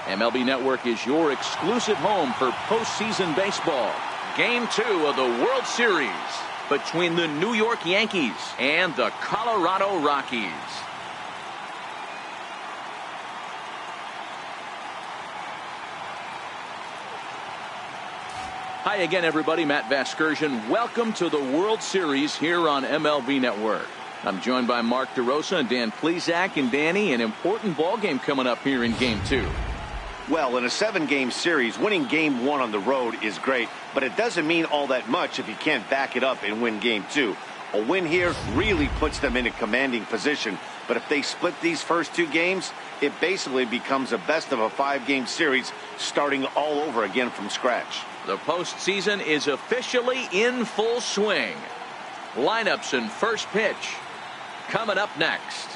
MLB Network is your exclusive home for postseason baseball. Game 2 of the World Series between the New York Yankees and the Colorado Rockies. Hi again, everybody. Matt Vasgersian. Welcome to the World Series here on MLB Network. I'm joined by Mark DeRosa and Dan Plesac. And Danny, an important ball game coming up here in Game 2. Well, in a 7-game series, winning Game 1 on the road is great, but it doesn't mean all that much if you can't back it up and win Game 2. A win here really puts them in a commanding position, but if they split these first 2 games, it basically becomes a best of a 5-game series starting all over again from scratch. The postseason is officially in full swing. Lineups and first pitch coming up next.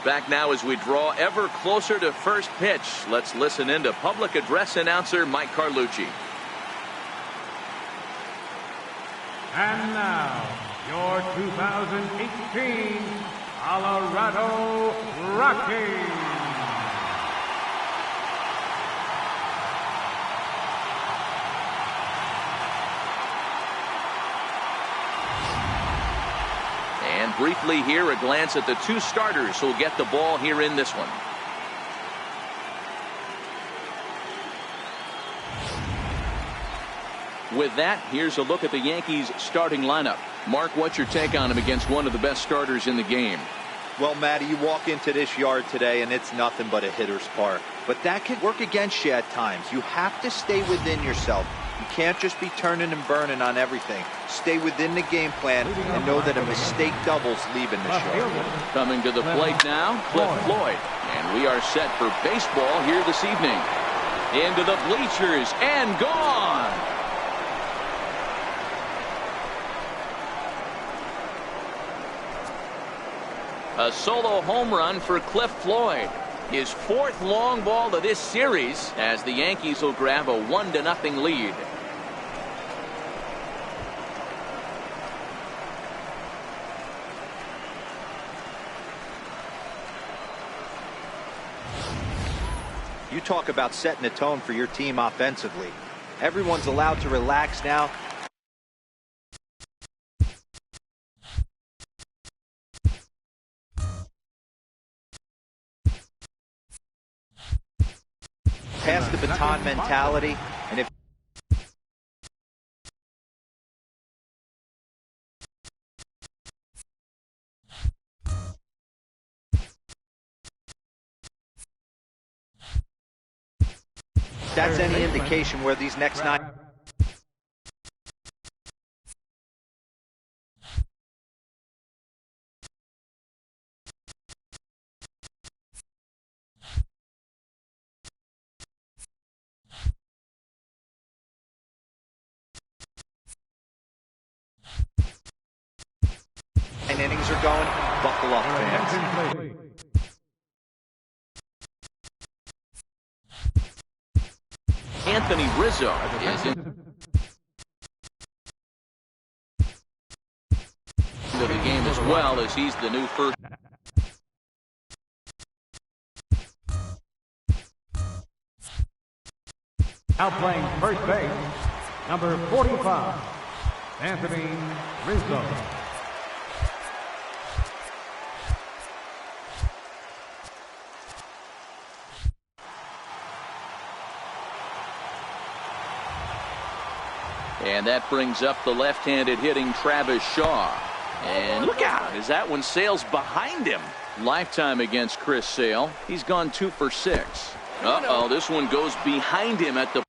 Back now as we draw ever closer to first pitch. Let's listen in to public address announcer Mike Carlucci. And now, your 2018 Colorado Rockies. And briefly here, a glance at the 2 starters who'll get the ball here in this one. With that, here's a look at the Yankees starting lineup. Mark, what's your take on him against one of the best starters in the game? Well, Matty, you walk into this yard today and it's nothing but a hitter's park. But that can work against you at times. You have to stay within yourself. You can't just be turning and burning on everything. Stay within the game plan and know that a mistake doubles leaving the show. Coming to the plate now, Cliff Floyd. And we are set for baseball here this evening. Into the bleachers and gone. A solo home run for Cliff Floyd. His 4th long ball of this series as the Yankees will grab a 1-0 lead. You talk about setting a tone for your team offensively. Everyone's allowed to relax now. Pass the baton mentality, and if that's any indication where these next 9 innings are going, buckle up, fans. Anthony Rizzo is into the game as well, as he's the new first. Now playing first base, number 45, Anthony Rizzo. And that brings up the left-handed hitting Travis Shaw. And look out as that one sails behind him. Lifetime against Chris Sale. He's gone 2 for 6. Uh-oh, this one goes behind him at the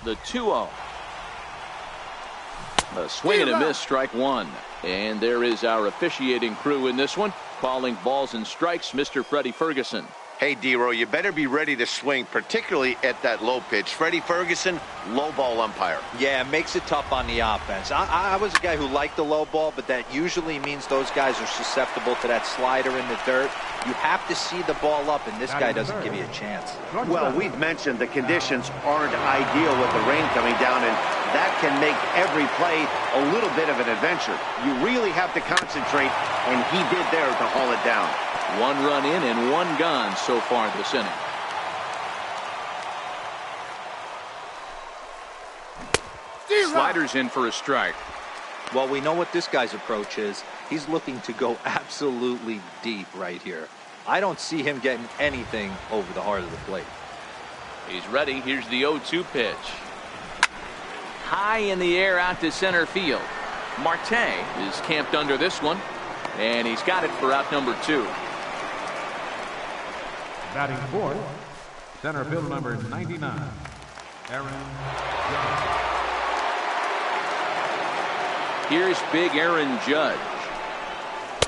the 2-0. A swing and a miss, strike 1. And there is our officiating crew in this one, calling balls and strikes, Mr. Freddie Ferguson. Hey, D-Row, you better be ready to swing, particularly at that low pitch. Freddie Ferguson, low ball umpire. Yeah, it makes it tough on the offense. I was a guy who liked the low ball, but that usually means those guys are susceptible to that slider in the dirt. You have to see the ball up, and this guy doesn't give you a chance. Well, we've mentioned the conditions aren't ideal with the rain coming down, and that can make every play a little bit of an adventure. You really have to concentrate, and he did there to haul it down. 1 run in and 1 gone so far this inning. Sliders in for a strike. Well, we know what this guy's approach is. He's looking to go absolutely deep right here. I don't see him getting anything over the heart of the plate. He's ready. Here's the 0-2 pitch. High in the air out to center field. Marte is camped under this one, and he's got it for out number 2. Batting fourth, center field number 99, Aaron Judge. Here's big Aaron Judge.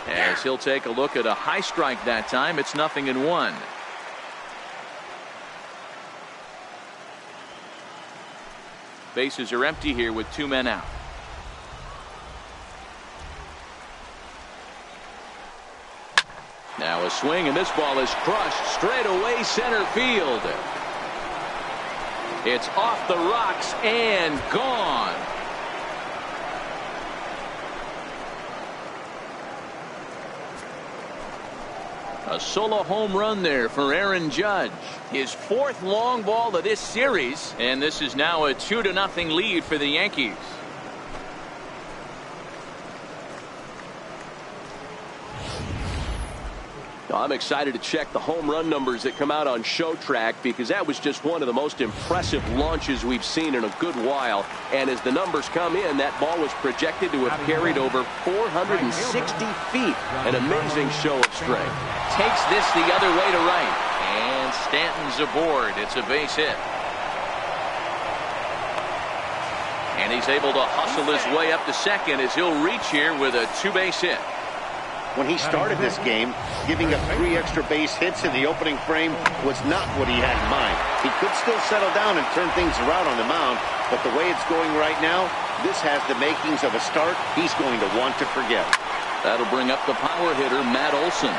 As he'll take a look at a high strike that time. It's 0-1. Bases are empty here with 2 men out. Now a swing, and this ball is crushed straight away center field. It's off the rocks and gone. A solo home run there for Aaron Judge. His 4th long ball of this series, and this is now a 2-0 lead for the Yankees. I'm excited to check the home run numbers that come out on Show Track, because that was just one of the most impressive launches we've seen in a good while. And as the numbers come in, that ball was projected to have carried over 460 feet. An amazing show of strength. Takes this the other way to right, and Stanton's aboard. It's a base hit. And he's able to hustle his way up to second as he'll reach here with a 2-base hit. When he started this game, giving up 3 extra base hits in the opening frame was not what he had in mind. He could still settle down and turn things around on the mound, but the way it's going right now, this has the makings of a start he's going to want to forget. That'll bring up the power hitter, Matt Olson.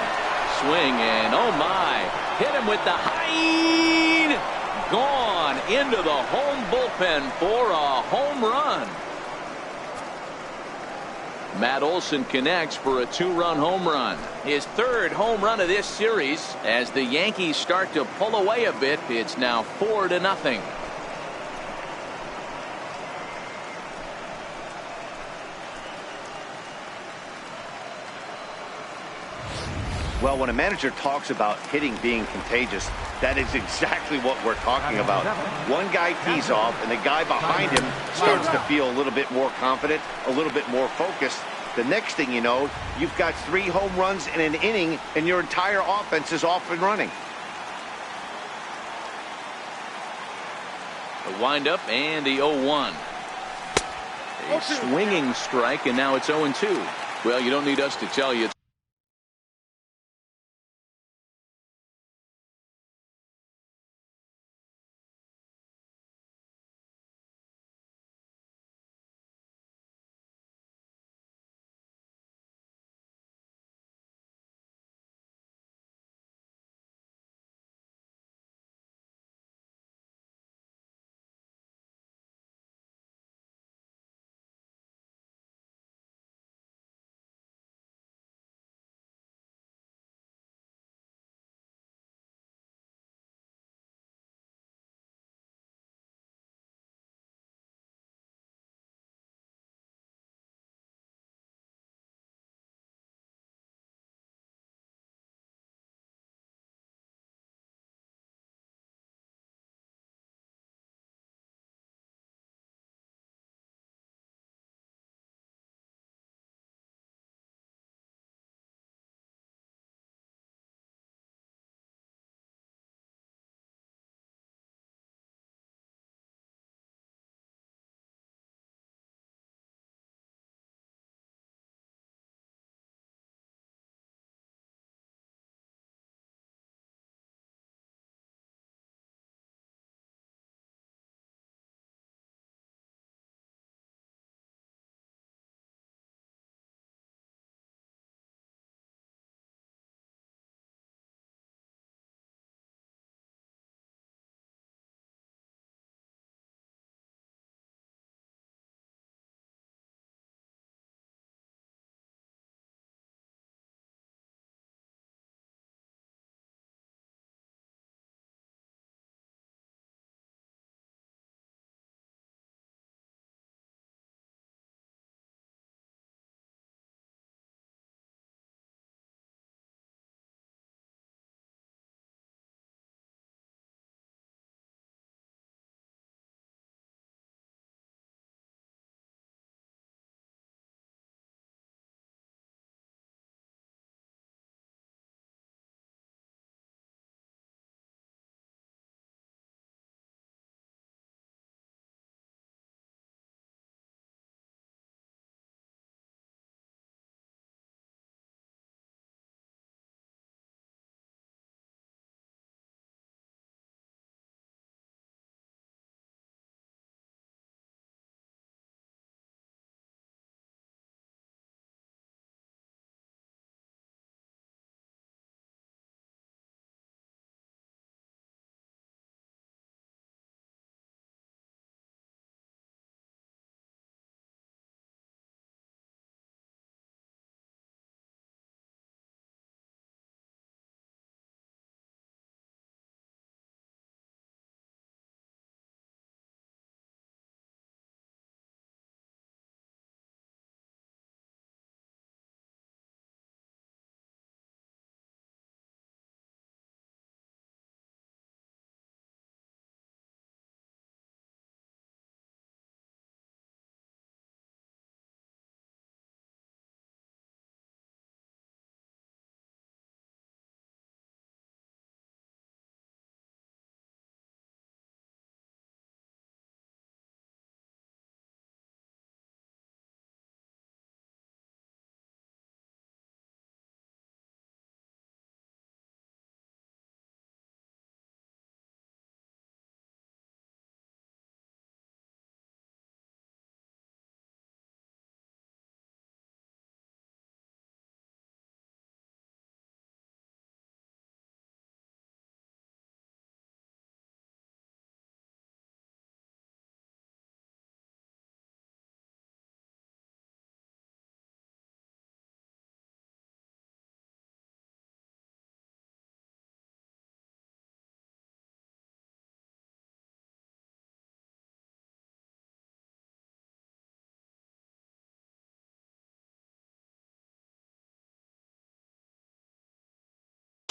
Swing, and oh my, hit him with the high, gone into the home bullpen for a home run. Matt Olson connects for a 2-run home run. His 3rd home run of this series. As the Yankees start to pull away a bit, it's now 4-0. Well, when a manager talks about hitting being contagious, that is exactly what we're talking about. One guy tees off, and the guy behind him starts to feel a little bit more confident, a little bit more focused. The next thing you know, you've got 3 home runs in an inning, and your entire offense is off and running. The windup and the 0-1. A swinging strike, and now it's 0-2. Well, you don't need us to tell you.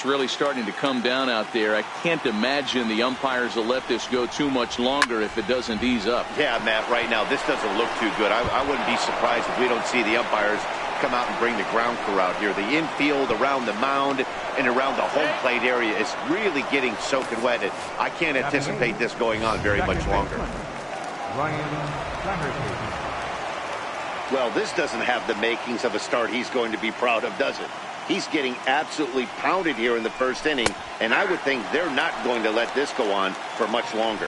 It's really starting to come down out there. I can't imagine the umpires will let this go too much longer if it doesn't ease up. Yeah, Matt, right now this doesn't look too good. I wouldn't be surprised if we don't see the umpires come out and bring the ground crew out here. The infield around the mound and around the home plate area is really getting soaking wet. And I can't anticipate this going on very much longer. Well, this doesn't have the makings of a start he's going to be proud of, does it? He's getting absolutely pounded here in the first inning, and I would think they're not going to let this go on for much longer.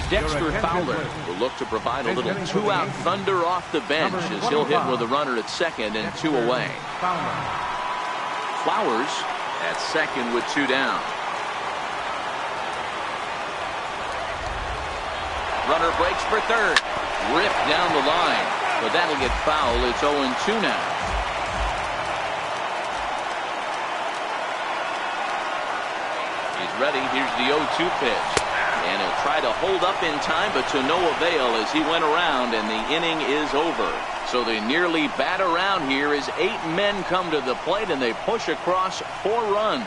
Dexter Fowler will look to provide a little two-out thunder off the bench as he'll hit with a runner at second and 2 away. Flowers at second with 2 down. Runner breaks for third. Ripped down the line, but that'll get foul. It's 0-2 now. He's ready. Here's the 0-2 pitch. And he'll try to hold up in time, but to no avail as he went around, and the inning is over. So they nearly bat around here as 8 men come to the plate, and they push across 4 runs.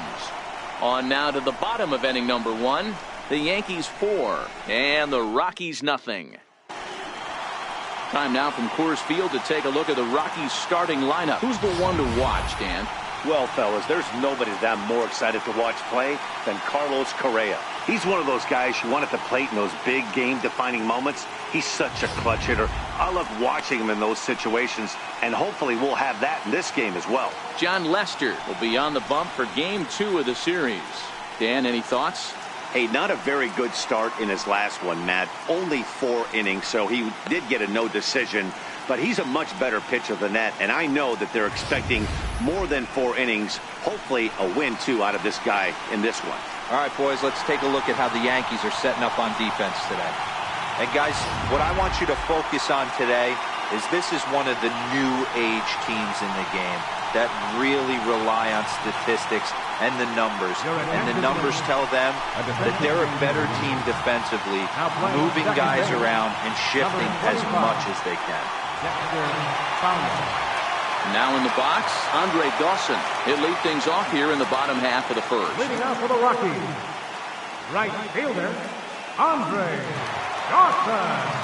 On now to the bottom of inning number 1. The Yankees 4 and the Rockies nothing. Time now from Coors Field to take a look at the Rockies starting lineup. Who's the one to watch, Dan? Well, fellas, there's nobody that I'm more excited to watch play than Carlos Correa. He's one of those guys you want at the plate in those big game-defining moments. He's such a clutch hitter. I love watching him in those situations, and hopefully we'll have that in this game as well. John Lester will be on the bump for Game 2 of the series. Dan, any thoughts? Hey, not a very good start in his last one, Matt. Only 4 innings, so he did get a no decision. But he's a much better pitcher than that, and I know that they're expecting more than 4 innings, hopefully a win, too, out of this guy in this one. All right, boys, let's take a look at how the Yankees are setting up on defense today. And, guys, what I want you to focus on today is this is one of the new age teams in the game that really rely on statistics and the numbers. And the numbers tell them that they're a better team defensively, moving guys around and shifting as much as they can. Now in the box, Andre Dawson. He'll lead things off here in the bottom half of the first. Leading off for the Rockies, right fielder, Andre Dawson.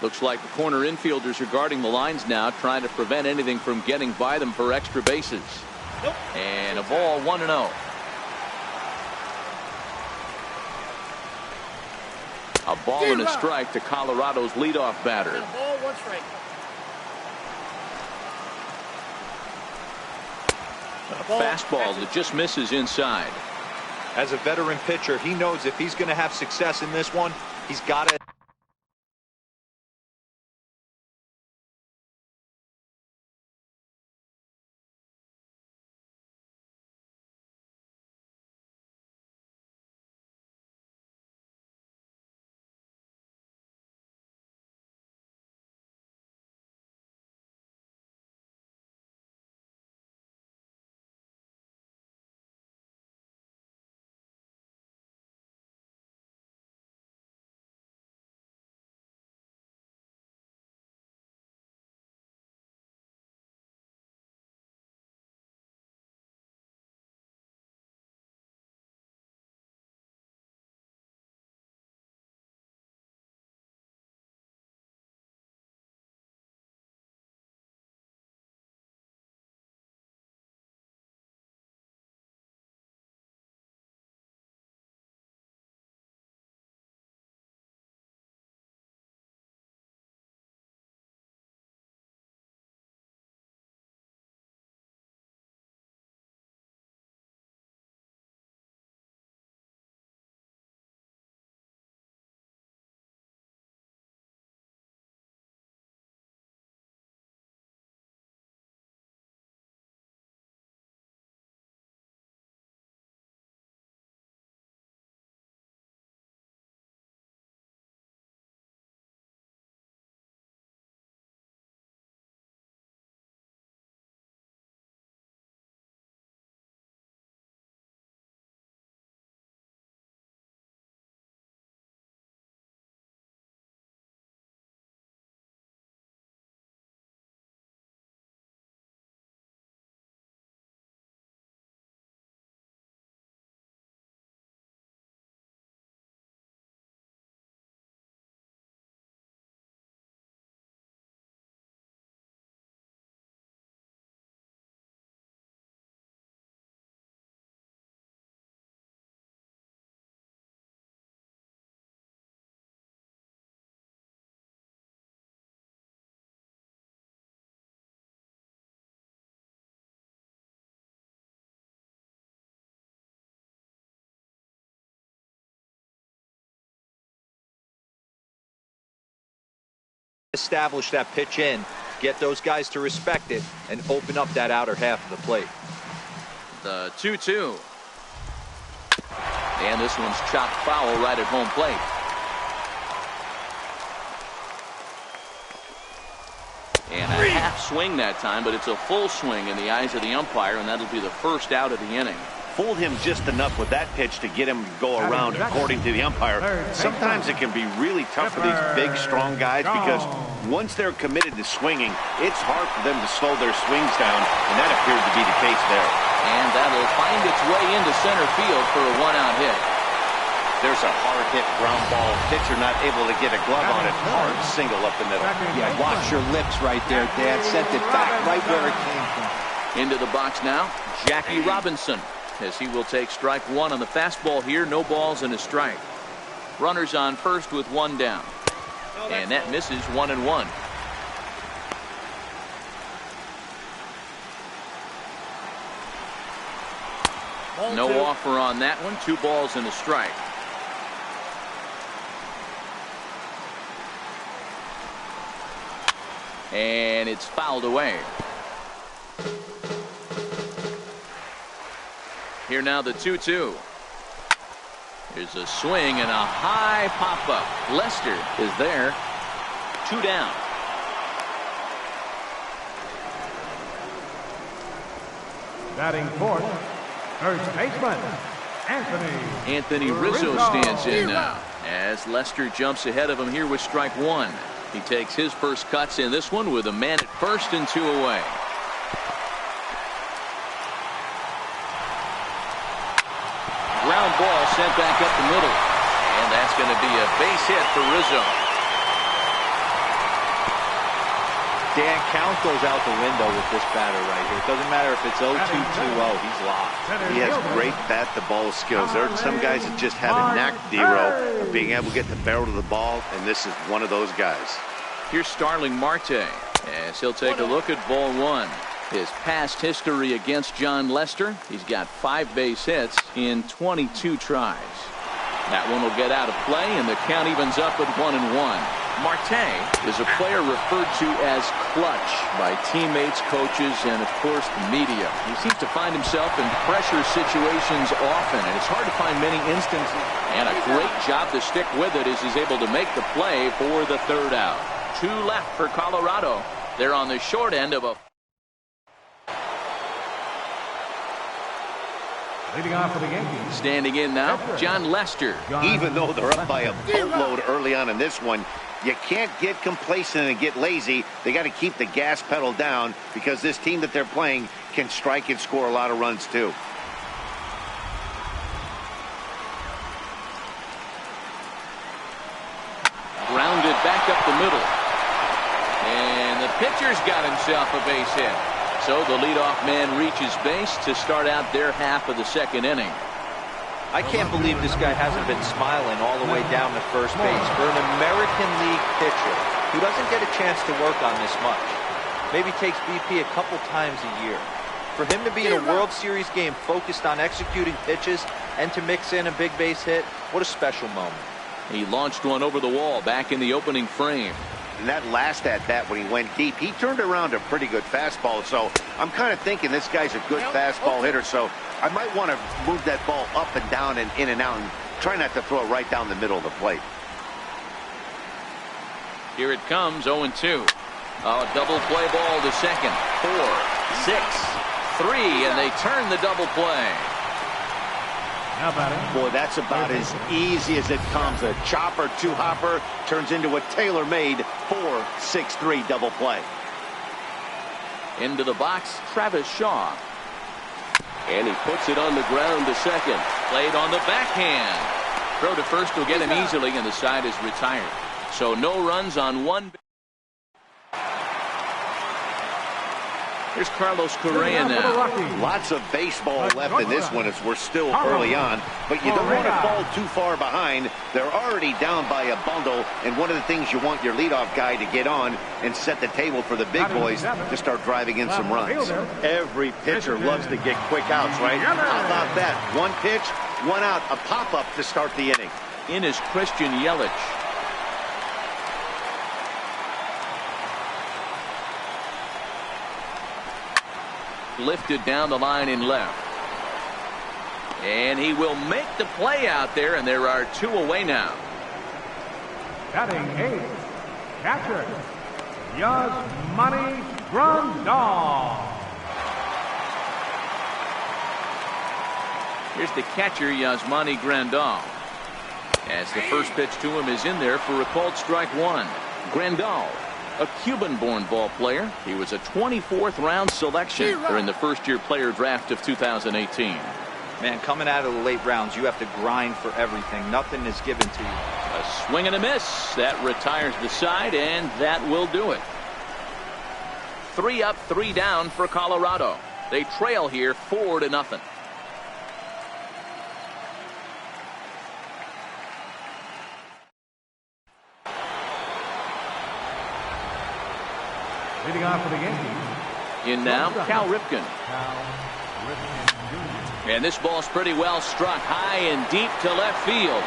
Looks like the corner infielders are guarding the lines now, trying to prevent anything from getting by them for extra bases. And a ball, 1-0. A ball and a strike to Colorado's leadoff batter. Ball, 1 strike. A fastball that just misses inside. As a veteran pitcher, he knows if he's going to have success in this one, he's got to establish that pitch in, get those guys to respect it, and open up that outer half of the plate. The 2-2. And this one's chopped foul right at home plate. And a half swing that time, but it's a full swing in the eyes of the umpire, and that'll be the first out of the inning. Fooled him just enough with that pitch to get him to go around, according to the umpire. Sometimes it can be really tough for these big, strong guys because once they're committed to swinging, it's hard for them to slow their swings down, and that appeared to be the case there. And that'll find its way into center field for a one-out hit. There's a hard-hit ground ball. Pitcher not able to get a glove on it. Hard single up the middle. Yeah, watch your lips right there, Dad. Sent it back right where it came from. Into the box now, Jackie Robinson, as he will take strike one on the fastball here. No balls and a strike. Runners on first with one down. And that misses 1-1. No offer on that one. 2 balls and a strike. And it's fouled away. Here now the 2-2. Here's a swing and a high pop-up. Lester is there. 2 down. Batting fourth, first baseman, Anthony Rizzo stands in now as Lester jumps ahead of him here with strike one. He takes his first cuts in this one with a man at first and 2 away. Ground ball sent back up the middle. And that's going to be a base hit for Rizzo. Dan, count goes out the window with this batter right here. It doesn't matter if it's 0-2, 2-0. He's locked. He has great bat-to-ball skills. There are some guys that just have a knack, D-Row, of being able to get the barrel to the ball, and this is one of those guys. Here's Starling Marte as he'll take a look at ball one. His past history against John Lester, he's got 5 base hits in 22 tries. That one will get out of play, and the count evens up at 1-1. Marte is a player referred to as clutch by teammates, coaches, and of course the media. He seems to find himself in pressure situations often, and it's hard to find many instances. And a great job to stick with it as he's able to make the play for the 3rd out. 2 left for Colorado. They're on the short end of a... Leading off for the Yankees. Standing in now, John Lester. Even though they're up by a boatload early on in this one, you can't get complacent and get lazy. They got to keep the gas pedal down because this team that they're playing can strike and score a lot of runs too. Grounded back up the middle. And the pitcher's got himself a base hit. So the leadoff man reaches base to start out their half of the 2nd inning. I can't believe this guy hasn't been smiling all the way down to first base. For an American League pitcher who doesn't get a chance to work on this much, maybe takes BP a couple times a year. For him to be in a World Series game focused on executing pitches and to mix in a big base hit, what a special moment. He launched one over the wall back in the opening frame. And that last at-bat when he went deep, he turned around a pretty good fastball. So I'm kind of thinking this guy's a good fastball hitter. So I might want to move that ball up and down and in and out and try not to throw it right down the middle of the plate. Here it comes, 0-2. A double play ball to second. 4, 6, 3, and they turn the double play. Boy, that's about as easy as it comes. A chopper, 2-hopper turns into a tailor-made 4-6-3 double play. Into the box, Travis Shaw. And he puts it on the ground to second. Played on the backhand. Throw to first will get him easily, and the side is retired. So no runs on one. Here's Carlos Correa now. Lots of baseball left in this one as we're still early on, but you don't want to fall too far behind. They're already down by a bundle, and one of the things you want your leadoff guy to get on and set the table for the big boys to start driving in some runs. Every pitcher loves to get quick outs, right? How about that? 1 pitch, 1 out, a pop-up to start the inning. In is Christian Yelich. lifted down the line in left. And he will make the play out there, and there are 2 away now. Batting 8th, catcher, Yasmani Grandal. Here's the catcher, Yasmani Grandal. As the first pitch to him is in there for a called strike 1. Grandal, a Cuban-born ball player. He was a 24th round selection during the first-year player draft of 2018. Man, coming out of the late rounds, you have to grind for everything. Nothing is given to you. A swing and a miss. That retires the side, and that will do it. 3 up, 3 down for Colorado. They trail here 4-0. Leading off for the Yankees. In now, Cal Ripken. And this ball's pretty well struck high and deep to left field.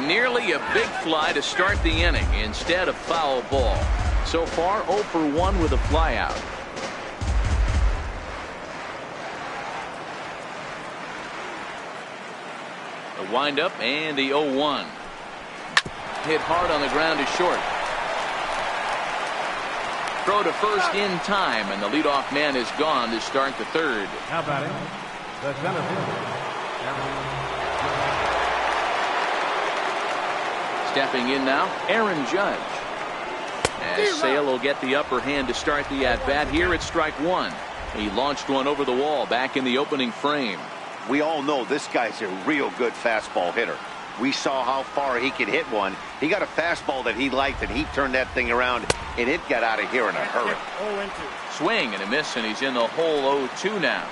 Nearly a big fly to start the inning instead of foul ball. So far 0 for 1 with a flyout. The windup and the 0-1. Hit hard on the ground is short. Throw to first in time, and the leadoff man is gone to start the 3rd. Now batting, the center fielder. Stepping in now, Aaron Judge. As Sale will get the upper hand to start the at-bat here at strike 1. He launched one over the wall back in the opening frame. We all know this guy's a real good fastball hitter. We saw how far he could hit one. He got a fastball that he liked, and he turned that thing around, and it got out of here in a hurry. Swing and a miss, and he's in the hole 0-2 now.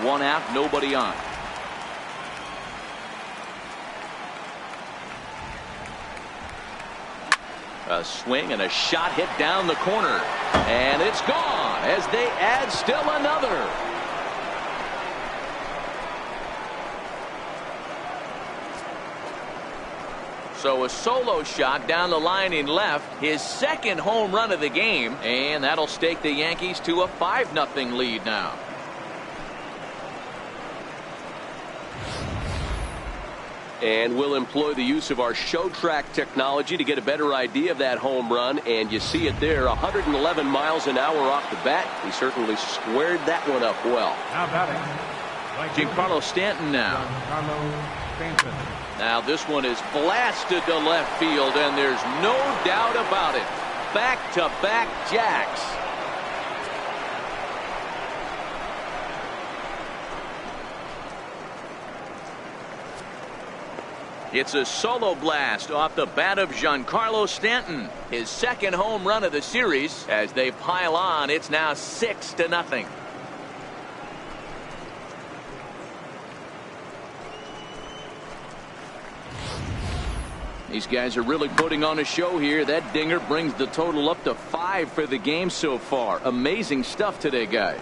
One out, nobody on. A swing and a shot hit down the corner. And it's gone as they add still another. So a solo shot down the line in left. His 2nd home run of the game. And that'll stake the Yankees to a 5-0 lead now. And we'll employ the use of our show track technology to get a better idea of that home run. And you see it there, 111 miles an hour off the bat. He certainly squared that one up well. Now batting, Giancarlo Stanton now. Now this one is blasted to left field, and there's no doubt about it. Back-to-back jacks. It's a solo blast off the bat of Giancarlo Stanton. His 2nd home run of the series. As they pile on, it's now 6-0. These guys are really putting on a show here. That dinger brings the total up to 5 for the game so far. Amazing stuff today, guys.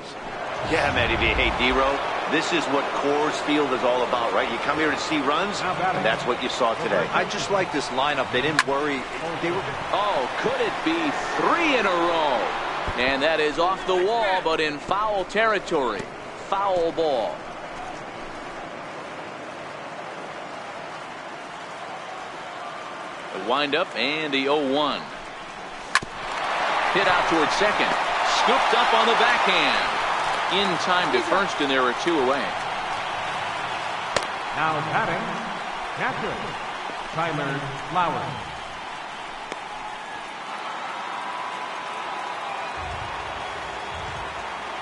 Yeah, Matty V. Hey, D-Row, this is what Coors Field is all about, right? You come here to see runs, and that's what you saw today. I just like this lineup. They didn't worry. Oh, could it be 3 in a row? And that is off the wall, but in foul territory. Foul ball. The windup and the 0-1. Hit out towards second. Scooped up on the backhand. In time to first, and there are 2 away. Now batting, catcher, Tyler Flowers.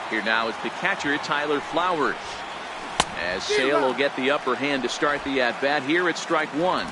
Here now is the catcher, Tyler Flowers. As Sale will get the upper hand to start the at-bat here at strike 1.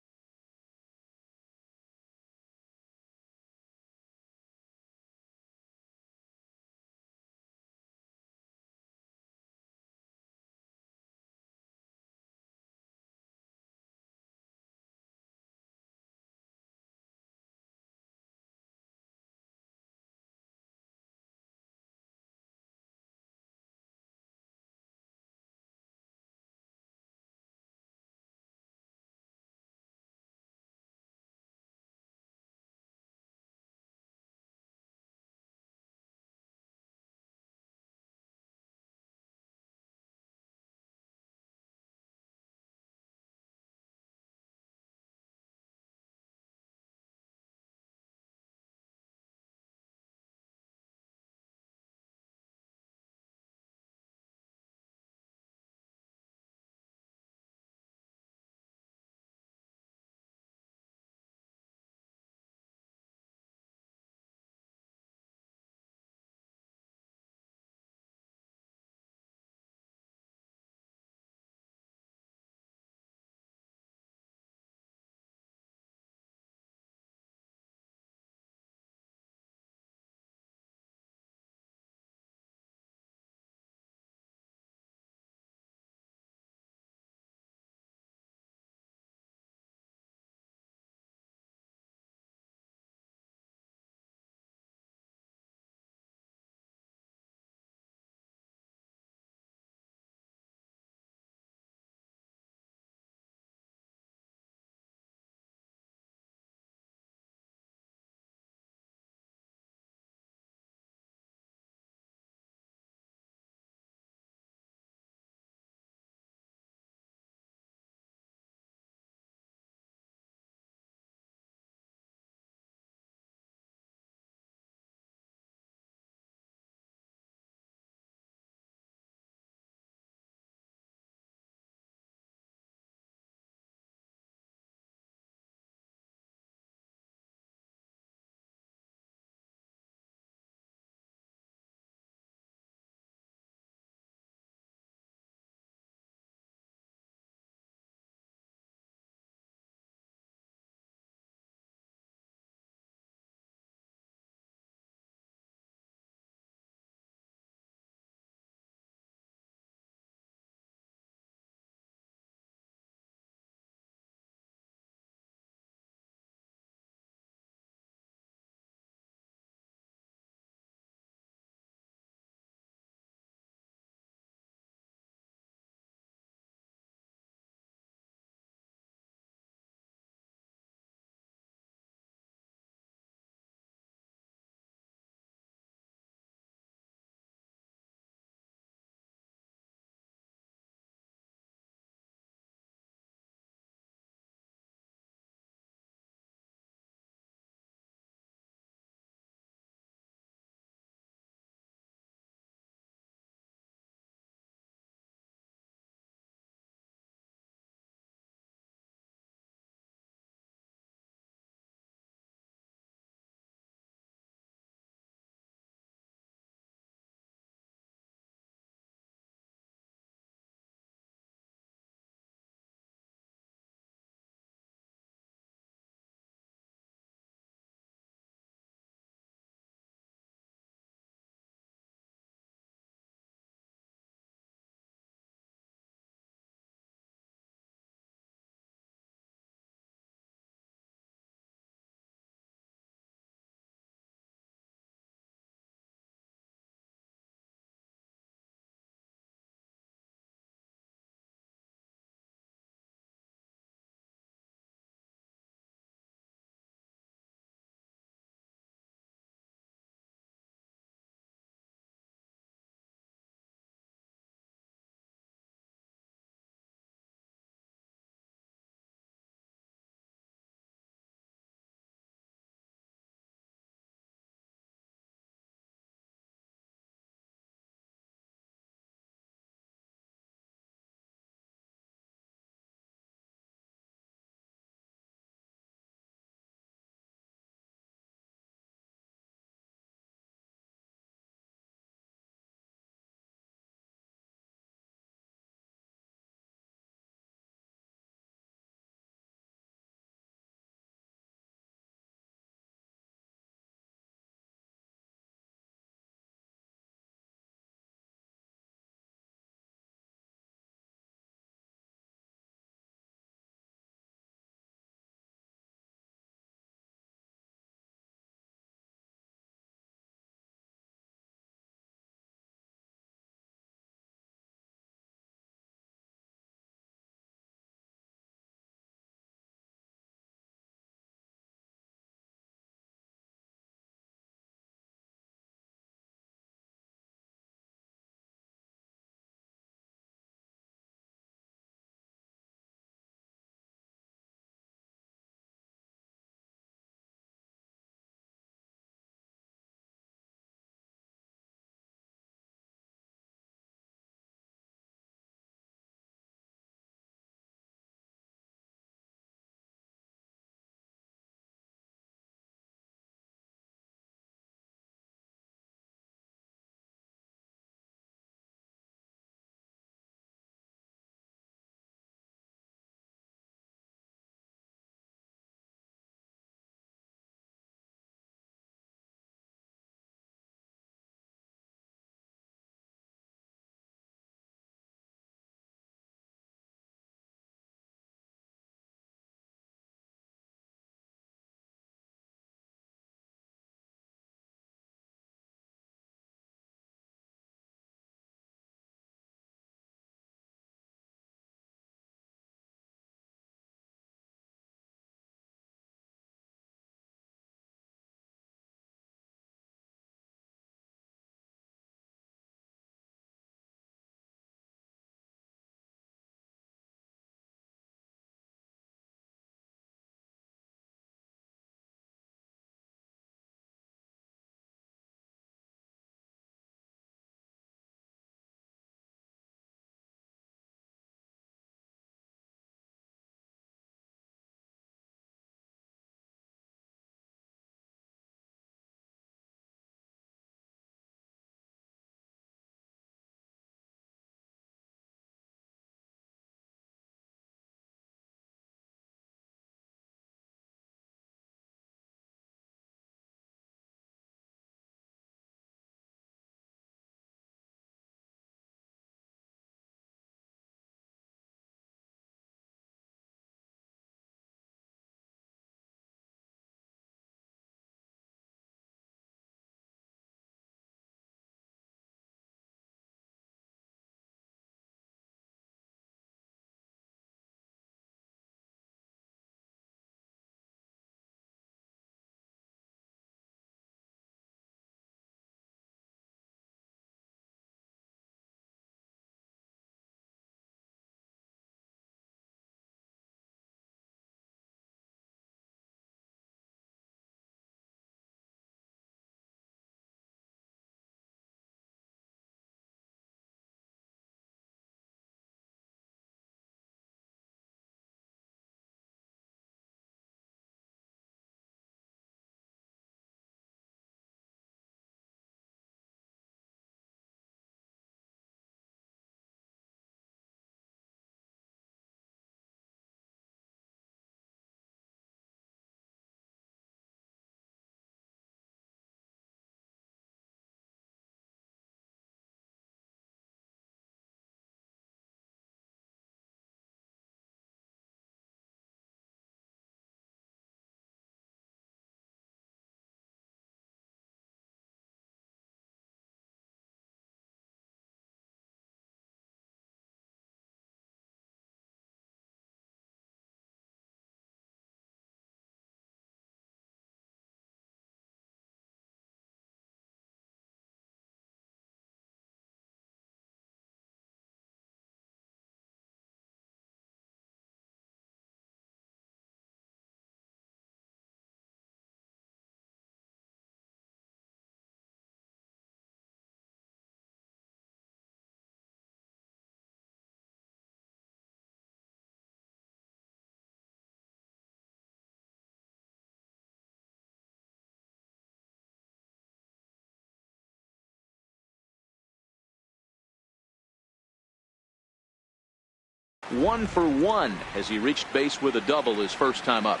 1 for 1 as he reached base with a double his first time up.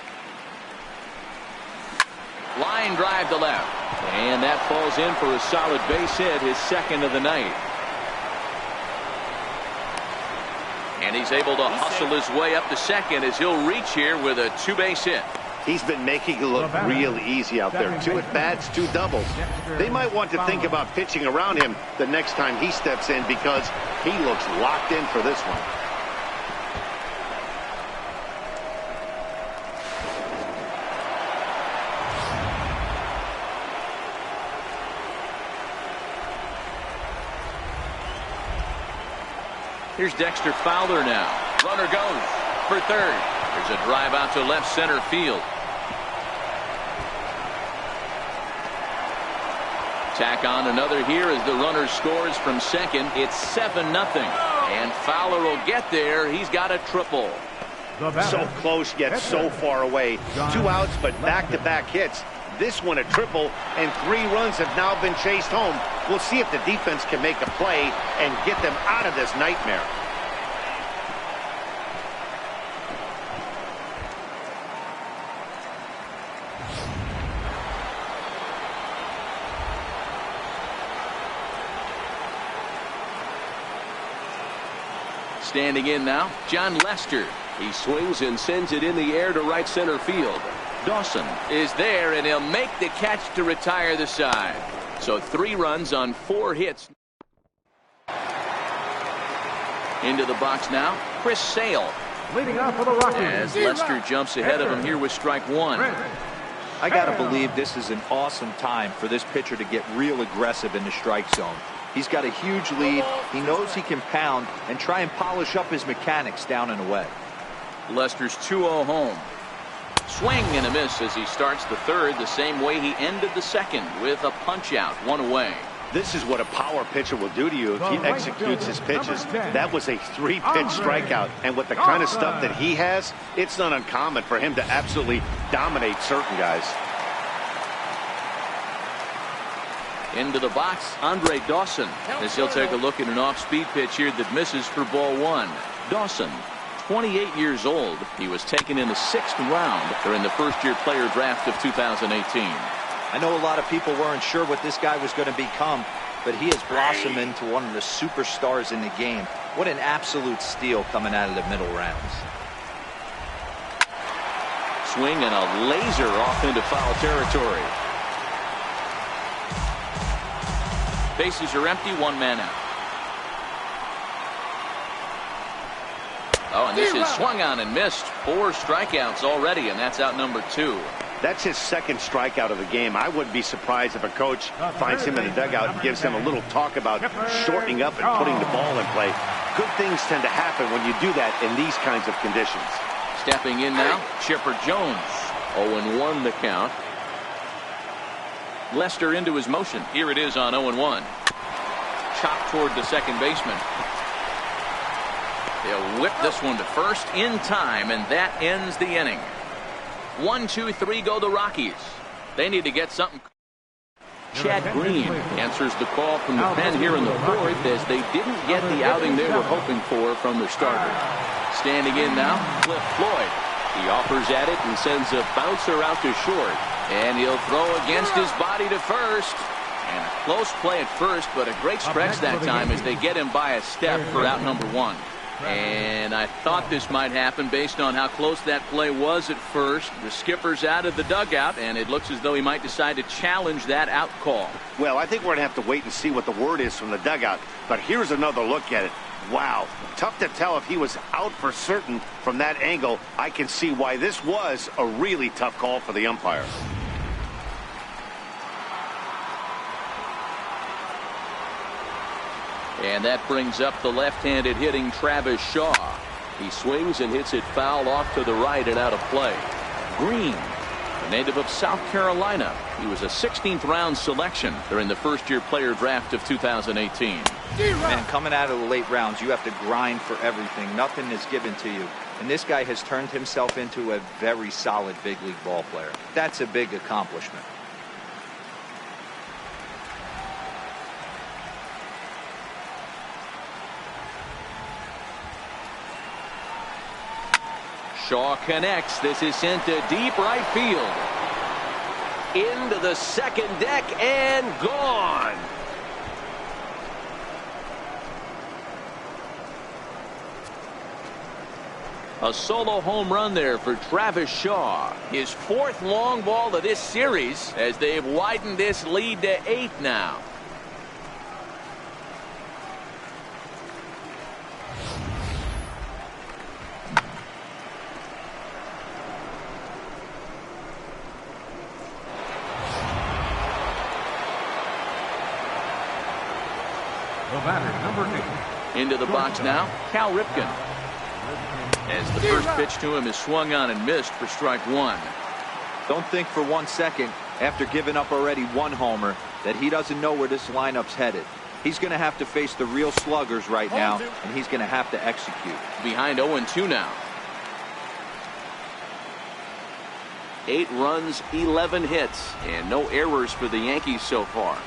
Line drive to left. And that falls in for a solid base hit, his second of the night. And he's able to hustle his way up to second as he'll reach here with a two-base hit. He's been making it look real easy out there. 2 at-bats, 2 doubles. They might want to think about pitching around him the next time he steps in because he looks locked in for this one. Here's Dexter Fowler now. Runner goes for third. There's a drive out to left center field. Tack on another here as the runner scores from second. It's 7-0. And Fowler will get there. He's got a triple. So close yet so far away. 2 outs but back-to-back hits. This one a triple, and 3 runs have now been chased home. We'll see if the defense can make a play and get them out of this nightmare. Standing in now, John Lester. He swings and sends it in the air to right center field. Dawson is there, and he'll make the catch to retire the side. So 3 runs on 4 hits. Into the box now, Chris Sale. Leading off for the Rockies. As Lester jumps ahead of him here with strike 1. I got to believe this is an awesome time for this pitcher to get real aggressive in the strike zone. He's got a huge lead. He knows he can pound and try and polish up his mechanics down and away. Lester's 2-0 home. Swing and a miss as he starts the third the same way he ended the second with a punch out, 1 away. This is what a power pitcher will do to you if he executes his pitches. That was a 3-pitch strikeout, and with the kind of stuff that he has, it's not uncommon for him to absolutely dominate certain guys. Into the box, Andre Dawson, as he'll take a look at an off-speed pitch here that misses for ball 1. Dawson, 28 years old. He was taken in the 6th round during the first-year player draft of 2018. I know a lot of people weren't sure what this guy was going to become, but he has blossomed into one of the superstars in the game. What an absolute steal coming out of the middle rounds. Swing and a laser off into foul territory. Bases are empty, 1 man out. Oh, and this is swung on and missed. 4 strikeouts already, and that's out number 2. That's his 2nd strikeout of the game. I wouldn't be surprised if a coach finds him in the dugout and gives him a little talk about shortening up and putting the ball in play. Good things tend to happen when you do that in these kinds of conditions. Stepping in now, Chipper Jones. 0-1 the count. Lester into his motion. Here it is on 0-1. Chopped toward the second baseman. They'll whip this one to first in time, and that ends the inning. 1, 2, 3 go the Rockies. They need to get something. Chad Green answers the call from the pen here in the 4th as they didn't get the outing they were hoping for from their starter. Standing in now, Cliff Floyd. He offers at it and sends a bouncer out to short. And he'll throw against his body to first. And a close play at first, but a great stretch that time as they get him by a step for out number 1. And I thought this might happen based on how close that play was at first. The skipper's out of the dugout, and it looks as though he might decide to challenge that out call. Well, I think we're going to have to wait and see what the word is from the dugout. But here's another look at it. Wow. Tough to tell if he was out for certain from that angle. I can see why this was a really tough call for the umpire. And that brings up the left-handed hitting Travis Shaw. He swings and hits it foul off to the right and out of play. Green, a native of South Carolina. He was a 16th round selection during the first-year player draft of 2018. Man, coming out of the late rounds, you have to grind for everything. Nothing is given to you. And this guy has turned himself into a very solid big league ball player. That's a big accomplishment. Shaw connects. This is sent to deep right field. Into the second deck and gone. A solo home run there for Travis Shaw. His 4th long ball of this series as they've widened this lead to 8 now. The batter, number 8. Into the box now, Cal Ripken. As the first pitch to him is swung on and missed for strike 1. Don't think for 1 second, after giving up already 1 homer, that he doesn't know where this lineup's headed. He's going to have to face the real sluggers right now, and he's going to have to execute. Behind 0-2 now. 8 runs, 11 hits, and no errors for the Yankees so far.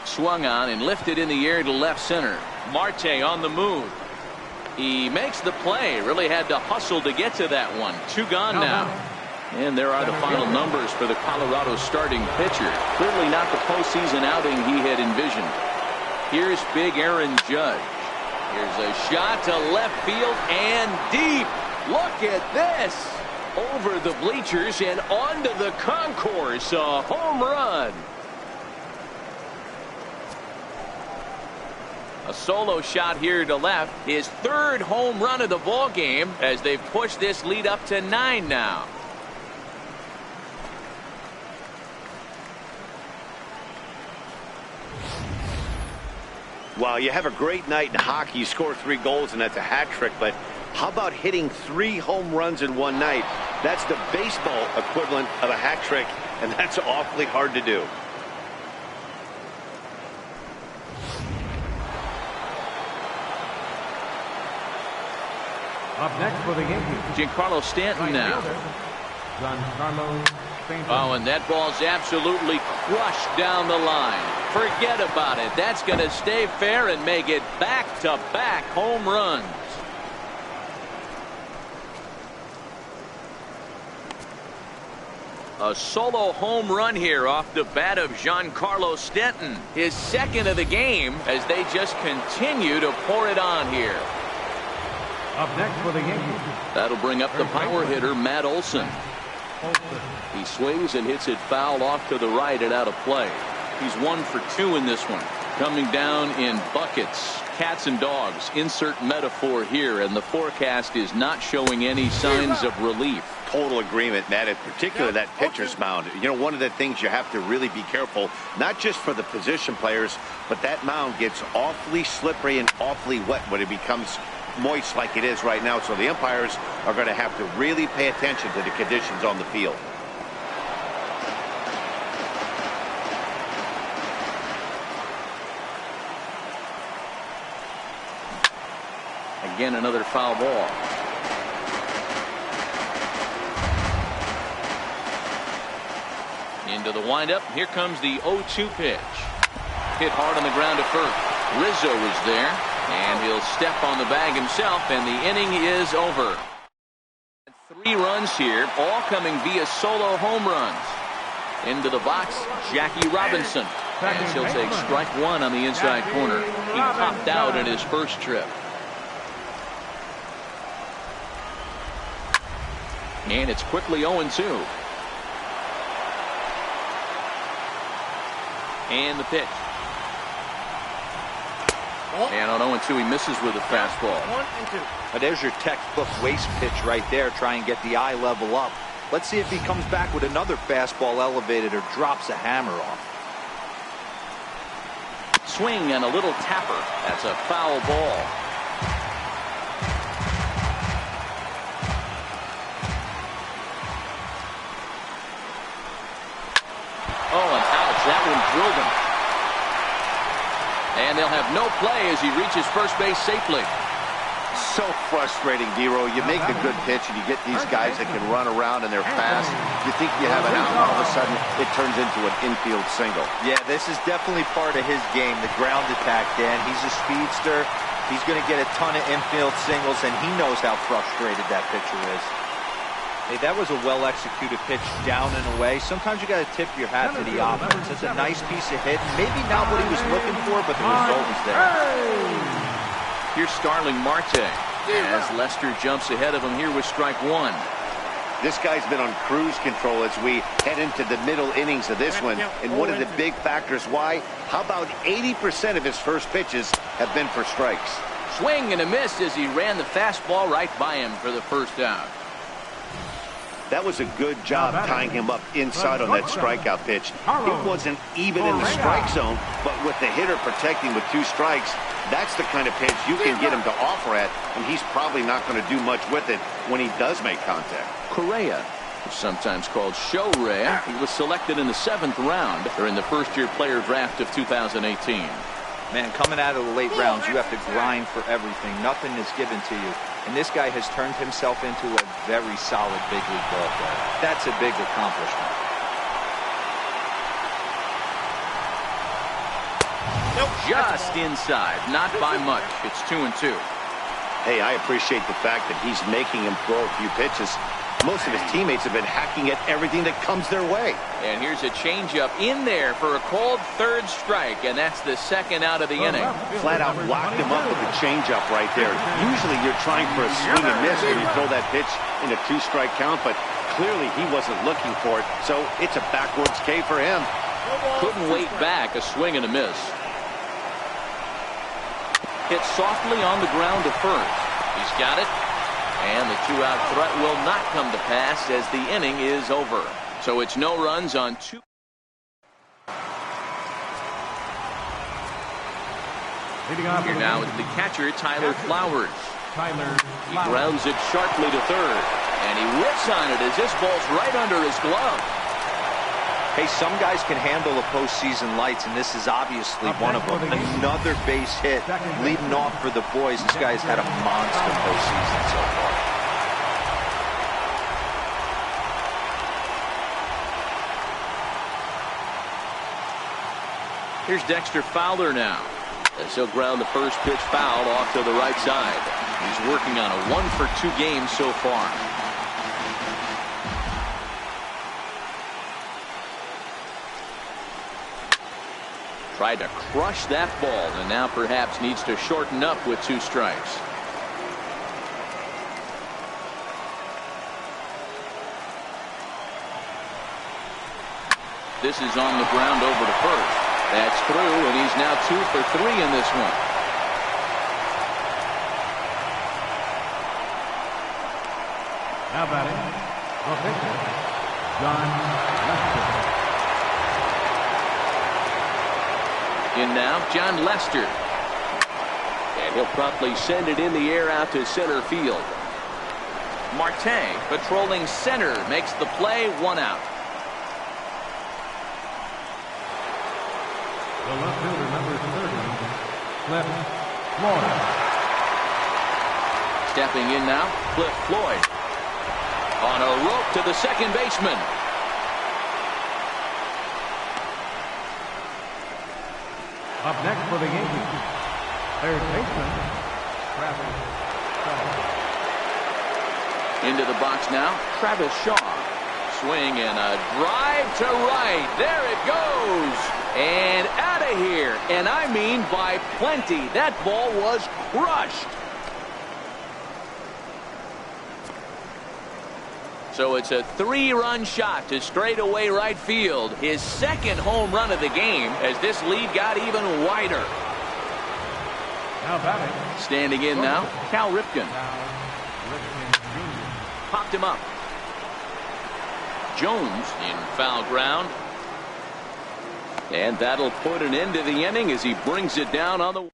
Swung on and lifted in the air to left center. Marte on the move. He makes the play. Really had to hustle to get to that one. 2 gone now. And there are the final numbers for the Colorado starting pitcher. Clearly not the postseason outing he had envisioned. Here's big Aaron Judge. Here's a shot to left field and deep. Look at this. Over the bleachers and onto the concourse. A home run. A solo shot here to left. His 3rd home run of the ball game as they've pushed this lead up to 9 now. Well, you have a great night in hockey. You score 3 goals, and that's a hat trick. But how about hitting 3 home runs in one night? That's the baseball equivalent of a hat trick, and that's awfully hard to do. Up next for the Yankees. Giancarlo Stanton now. Giancarlo Stanton. Oh, and that ball's absolutely crushed down the line. Forget about it. That's going to stay fair and make it back-to-back home runs. A solo home run here off the bat of Giancarlo Stanton. His 2nd of the game as they just continue to pour it on here. Up next for the Yankees. That'll bring up the power hitter, Matt Olson. He swings and hits it foul off to the right and out of play. He's 1 for 2 in this one. Coming down in buckets. Cats and dogs. Insert metaphor here, and the forecast is not showing any signs of relief. Total agreement, Matt. In particular, that pitcher's mound. You know, one of the things you have to really be careful, not just for the position players, but that mound gets awfully slippery and awfully wet when it becomes moist like it is right now. So the umpires are going to have to really pay attention to the conditions on the field. Again, another foul ball. Into the windup. Here comes the 0-2 pitch. Hit hard on the ground to first. Rizzo is there. And he'll step on the bag himself, and the inning is over. 3 runs here, all coming via solo home runs. Into the box, Jackie Robinson. And he'll take strike 1 on the inside corner. He popped out in his first trip. And it's quickly 0-2. And the pitch. And on 0-2, he misses with a fastball. 1-2. Now there's your textbook waste pitch right there. Try and get the eye level up. Let's see if he comes back with another fastball elevated or drops a hammer off. Swing and a little tapper. That's a foul ball. Oh, and ouch. That one drilled him. And they'll have no play as he reaches first base safely. So frustrating, Dero. You make a good pitch and you get these guys that can run around and they're fast. You think you have an out, and all of a sudden it turns into an infield single. Yeah, this is definitely part of his game, the ground attack, Dan. He's a speedster. He's going to get a ton of infield singles, and he knows how frustrated that pitcher is. Hey, that was a well-executed pitch down and away. Sometimes you got to tip your hat to the offense. It's a nice piece of hit. Maybe not what he was looking for, but the result was there. Here's Starling Marte as Lester jumps ahead of him here with strike one. This guy's been on cruise control as we head into the middle innings of this one. And one of the big factors why, how about 80% of his first pitches have been for strikes? Swing and a miss as he ran the fastball right by him for the first out. That was a good job tying him up inside on that strikeout pitch. It wasn't even in the strike zone, but with the hitter protecting with 2 strikes, that's the kind of pitch you can get him to offer at, and he's probably not going to do much with it when he does make contact. Correa, sometimes called Show Rea, he was selected in the 7th round during the first-year player draft of 2018. Man, coming out of the late rounds, you have to grind for everything. Nothing is given to you. And this guy has turned himself into a very solid big league ball player. That's a big accomplishment. Just inside, not by much. It's 2-2. Hey, I appreciate the fact that he's making him throw a few pitches. Most of his teammates have been hacking at everything that comes their way. And here's a changeup in there for a called 3rd strike, and that's the 2nd out of the inning. Flat out locked him up with a changeup right there. Usually you're trying for a swing and miss when you throw that pitch in a 2-strike count, but clearly he wasn't looking for it, so it's a backwards K for him. Couldn't wait back, a swing and a miss. Hit softly on the ground to first. He's got it. And the 2-out threat will not come to pass as the inning is over. So it's no runs on 2. Here now is the catcher, Tyler Flowers. He grounds it sharply to third. And he whips on it as this ball's right under his glove. Hey, some guys can handle the postseason lights, and this is obviously one of them. Another base hit leading off for the boys. This guy's had a monster postseason so far. Here's Dexter Fowler now, as he'll ground the first pitch foul off to the right side. He's working on a 1-for-2 game so far. Tried to crush that ball, and now perhaps needs to shorten up with 2 strikes. This is on the ground over to first. That's through, and he's now 2 for 3 in this one. Now batting, the pitcher, John Lester. In now, John Lester. And he'll promptly send it in the air out to center field. Marte, patrolling center, makes the play, 1 out. The left fielder, number 30, Cliff Floyd. Stepping in now, Cliff Floyd. On a rope to the second baseman. Up next for the Yankees, third baseman, Travis Shaw. Into the box now, Travis Shaw. Swing and a drive to right. There it goes. And out of here. And I mean by plenty. That ball was crushed. So it's a 3-run shot to straightaway right field. His 2nd home run of the game as this lead got even wider. Now batting. Standing in now, Cal Ripken. Popped him up. Jones in foul ground. And that'll put an end to the inning as he brings it down on the...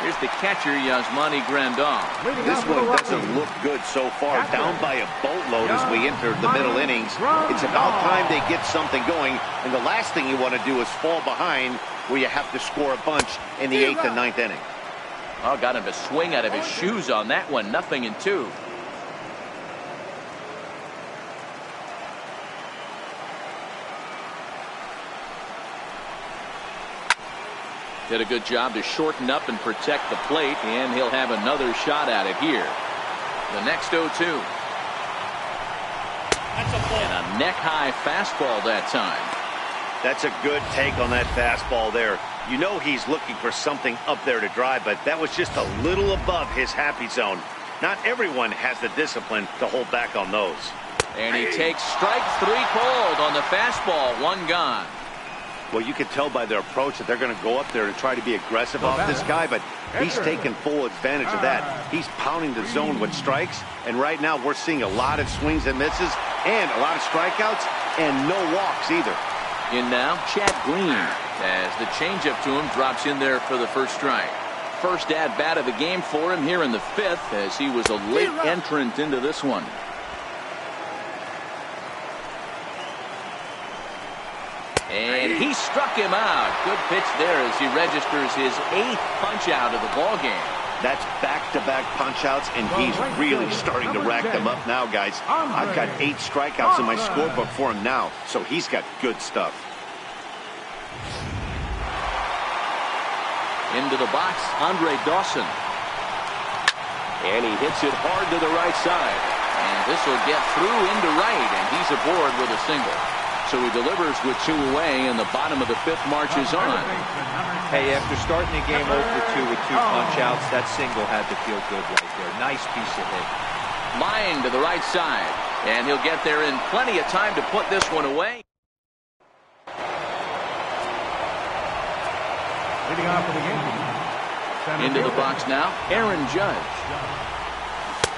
Here's the catcher, Yasmani Grandal. This one doesn't look good so far. Down by a boatload as we enter the middle innings. It's about time they get something going. And the last thing you want to do is fall behind where you have to score a bunch in the 8th and 9th inning. Oh, got him to swing out of his shoes on that one. 0-2. Did a good job to shorten up and protect the plate, and he'll have another shot at it here. The next 0-2. And a neck-high fastball that time. That's a good take on that fastball there. You know he's looking for something up there to drive, but that was just a little above his happy zone. Not everyone has the discipline to hold back on those. And he takes strike 3 cold on the fastball. 1 gone. Well, you can tell by their approach that they're going to go up there and try to be aggressive off this guy, but he's taking full advantage of that. He's pounding the zone with strikes, and right now we're seeing a lot of swings and misses and a lot of strikeouts and no walks either. In now, Chad Green, as the changeup to him drops in there for the first strike. First at-bat of the game for him here in the 5th, as he was a late entrant into this one. And he struck him out. Good pitch there as he registers his 8th punch-out of the ballgame. That's back-to-back punch-outs, and he's really starting to rack them up now, guys. I've got 8 strikeouts in my scorebook for him now, so he's got good stuff. Into the box, Andre Dawson. And he hits it hard to the right side. And this will get through into right, and he's aboard with a single. So he delivers with 2 away, and the bottom of the 5th marches on. Hey, after starting the game 0-2 with 2 punch-outs, that single had to feel good right there. Nice piece of hit. Lying to the right side, and he'll get there in plenty of time to put this one away. Leading off for the Yankees. Into the box now, Aaron Judge.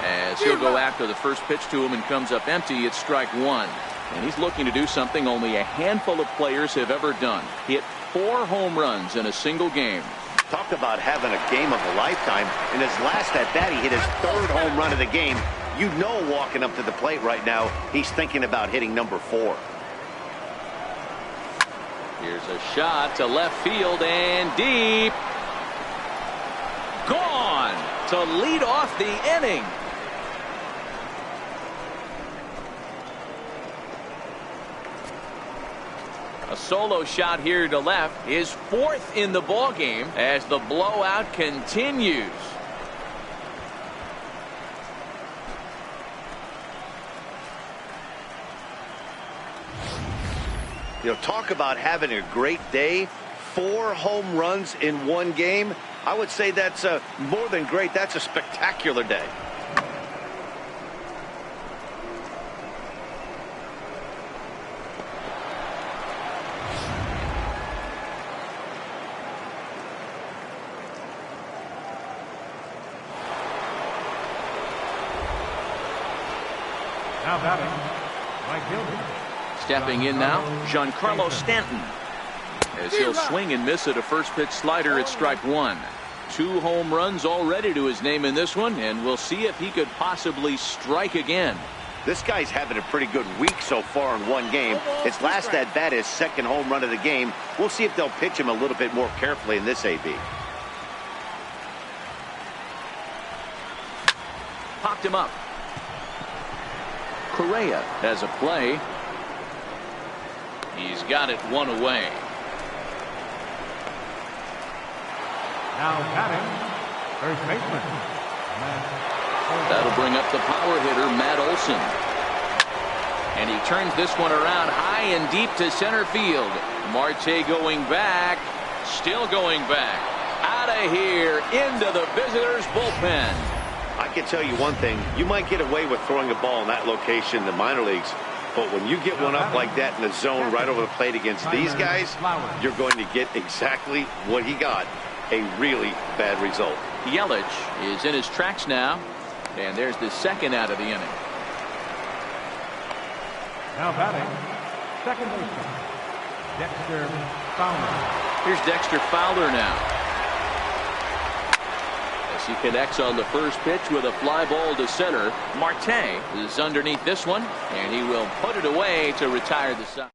As he'll go after the first pitch to him and comes up empty, it's strike 1. And he's looking to do something only a handful of players have ever done. Hit 4 home runs in a single game. Talk about having a game of a lifetime. In his last at-bat, he hit his 3rd home run of the game. You know, walking up to the plate right now, he's thinking about hitting number 4. Here's a shot to left field and deep. Gone to lead off the inning. A solo shot here to left, his 4th in the ballgame as the blowout continues. You know, talk about having a great day. 4 home runs in 1 game. I would say that's more than great. That's a spectacular day. Now batting, right fielder. Stepping in now, Giancarlo Stanton. As he'll swing and miss at a first pitch slider at strike 1. 2 home runs already to his name in this one, and we'll see if he could possibly strike again. This guy's having a pretty good week so far in 1 game. His last at-bat is 2nd home run of the game. We'll see if they'll pitch him a little bit more carefully in this AB. Popped him up. Correa has a play. He's got it 1 away. Now batting, first baseman. That'll bring up the power hitter, Matt Olson. And he turns this one around high and deep to center field. Marte going back, still going back. Out of here, into the visitors' bullpen. I can tell you one thing. You might get away with throwing a ball in that location in the minor leagues. But when you get one up like that in the zone right over the plate against these guys, you're going to get exactly what he got. A really bad result. Yelich is in his tracks now. And there's the 2nd out of the inning. Now batting, second baseman, Dexter Fowler. Here's Dexter Fowler now. As he connects on the first pitch with a fly ball to center. Marte is underneath this one, and he will put it away to retire the side.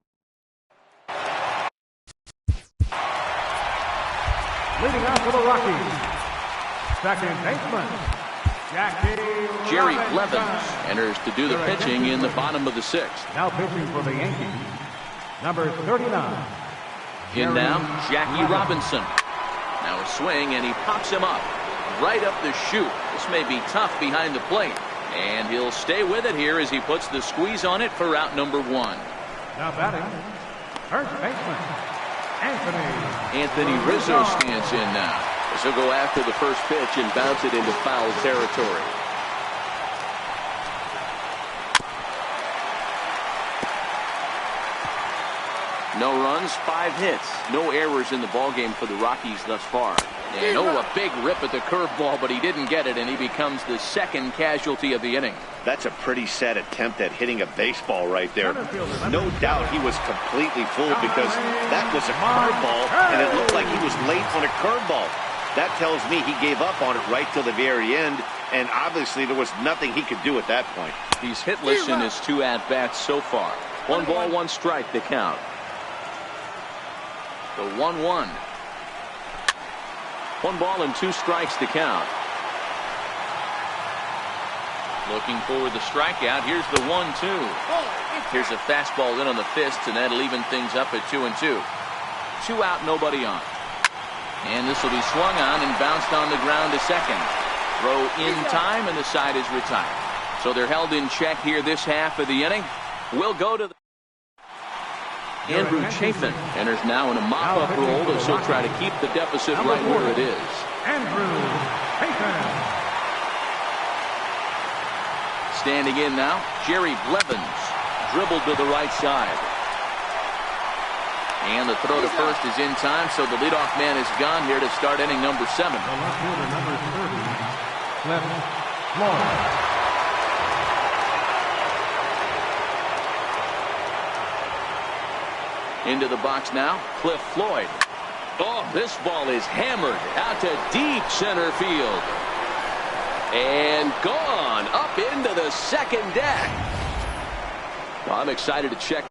Leading off for the Rockies, second baseman, Jerry Blevins enters to do the pitching in the bottom of the 6th. Now pitching for the Yankees, number 39. In now, Jackie Robinson. Now a swing, and he pops him up right up the chute. This may be tough behind the plate. And he'll stay with it here as he puts the squeeze on it for out number 1. Now batting, first baseman, Anthony Rizzo stands in now. This will go after the first pitch and bounce it into foul territory. No runs, 5 hits. No errors in the ballgame for the Rockies thus far. And a big rip at the curveball, but he didn't get it, and he becomes the second casualty of the inning. That's a pretty sad attempt at hitting a baseball right there. No doubt he was completely fooled because that was a curveball, and it looked like he was late on a curveball. That tells me he gave up on it right till the very end, and obviously there was nothing he could do at that point. He's hitless in his 2 at-bats so far. 1 ball, 1 strike, the count. The 1-1. 1 ball and 2 strikes to count. Looking for the strikeout. Here's the 1-2. Here's a fastball in on the fists, and that'll even things up at 2-2. 2 out, nobody on. And this will be swung on and bounced on the ground to second. Throw in time, and the side is retired. So they're held in check here this half of the inning. We'll go to the Andrew Chafin enters now in a mop-up role as he'll try to keep the deficit right where it is. Andrew Chafin. Standing in now, Jerry Blevins. Dribbled to the right side. And the throw to first is in time, so the leadoff man is gone here to start inning number 7. The left fielder, number 30, Cliff Floyd. Into the box now, Cliff Floyd. Oh, this ball is hammered out to deep center field. And gone up into the second deck. Well, I'm excited to check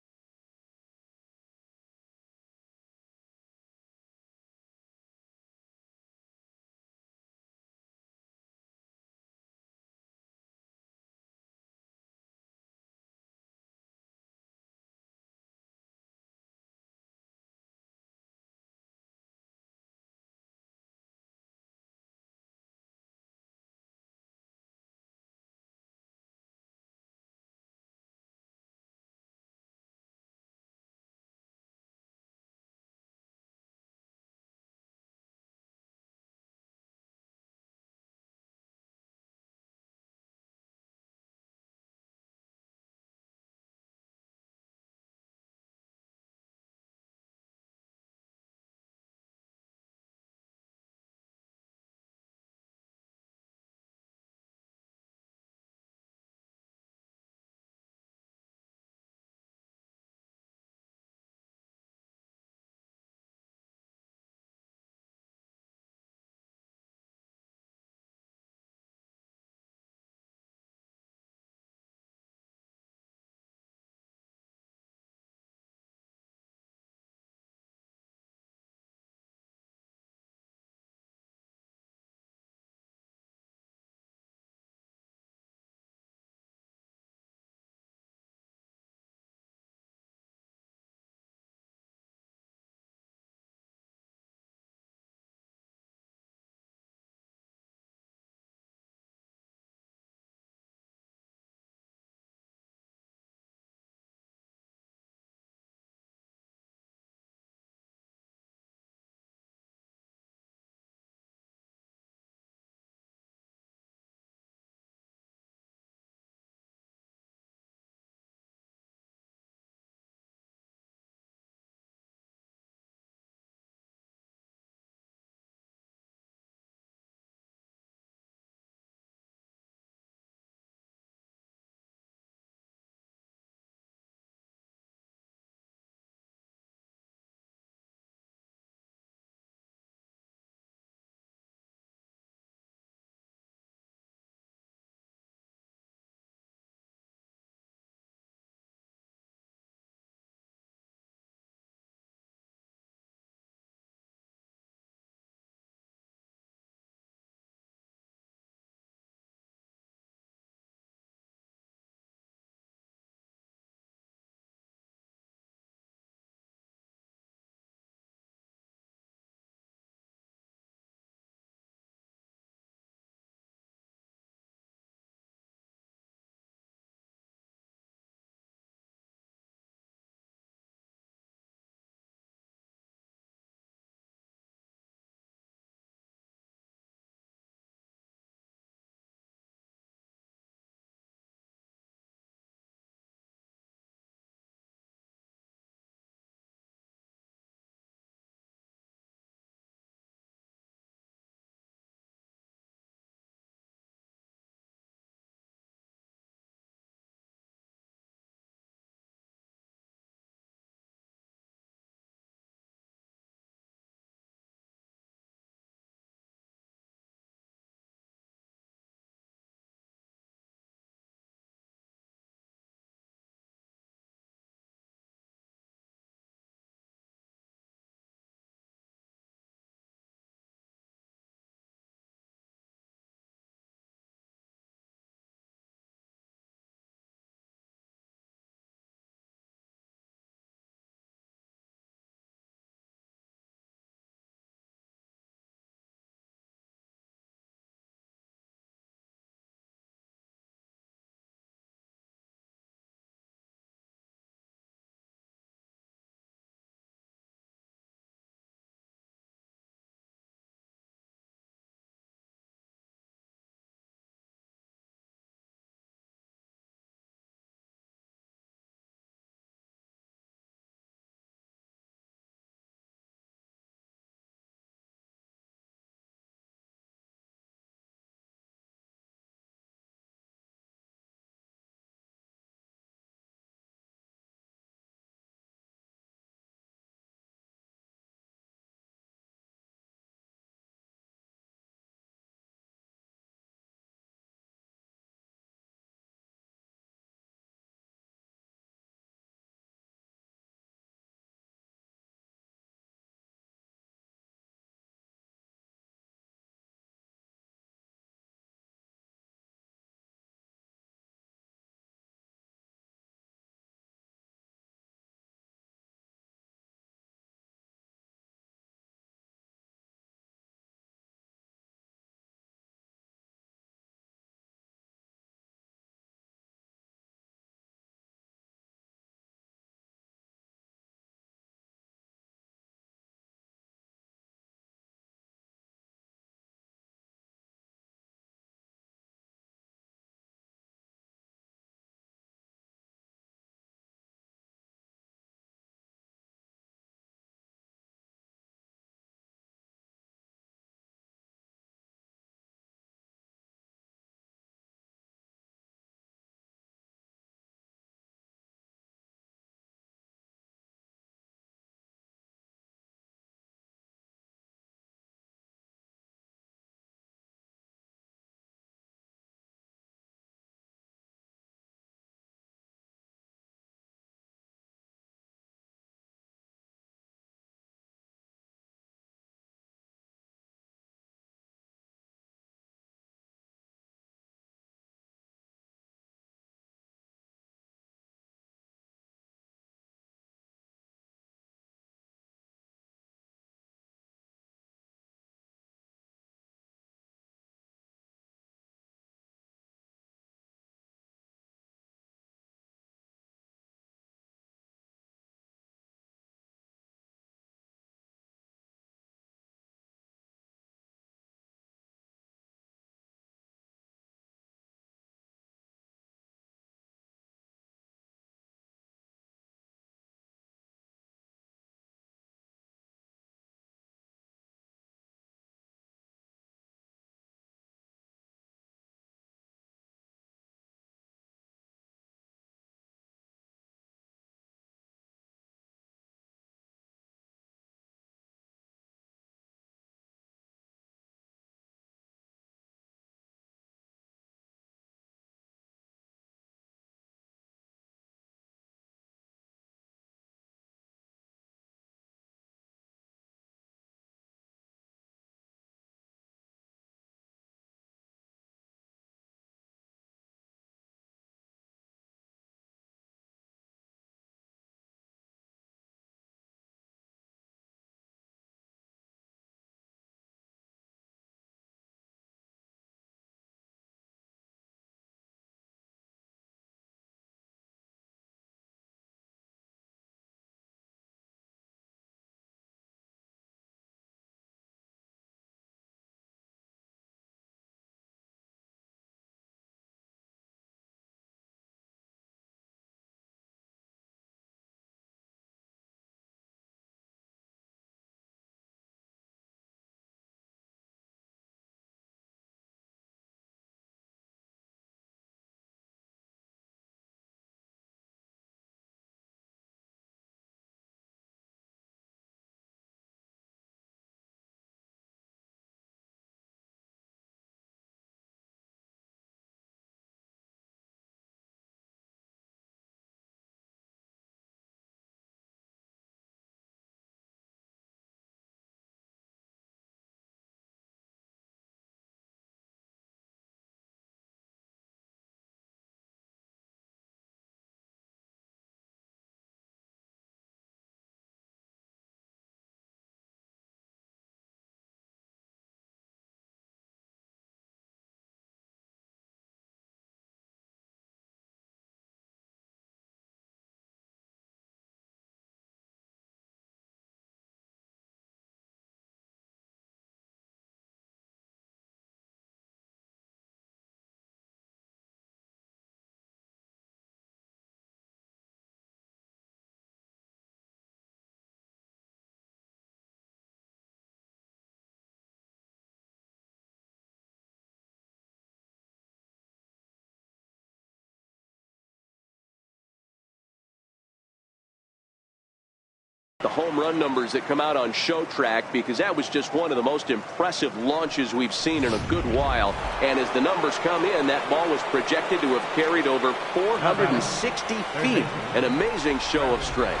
the home run numbers that come out on Show Track, because that was just one of the most impressive launches we've seen in a good while. And as the numbers come in, that ball was projected to have carried over 460 feet. An amazing show of strength.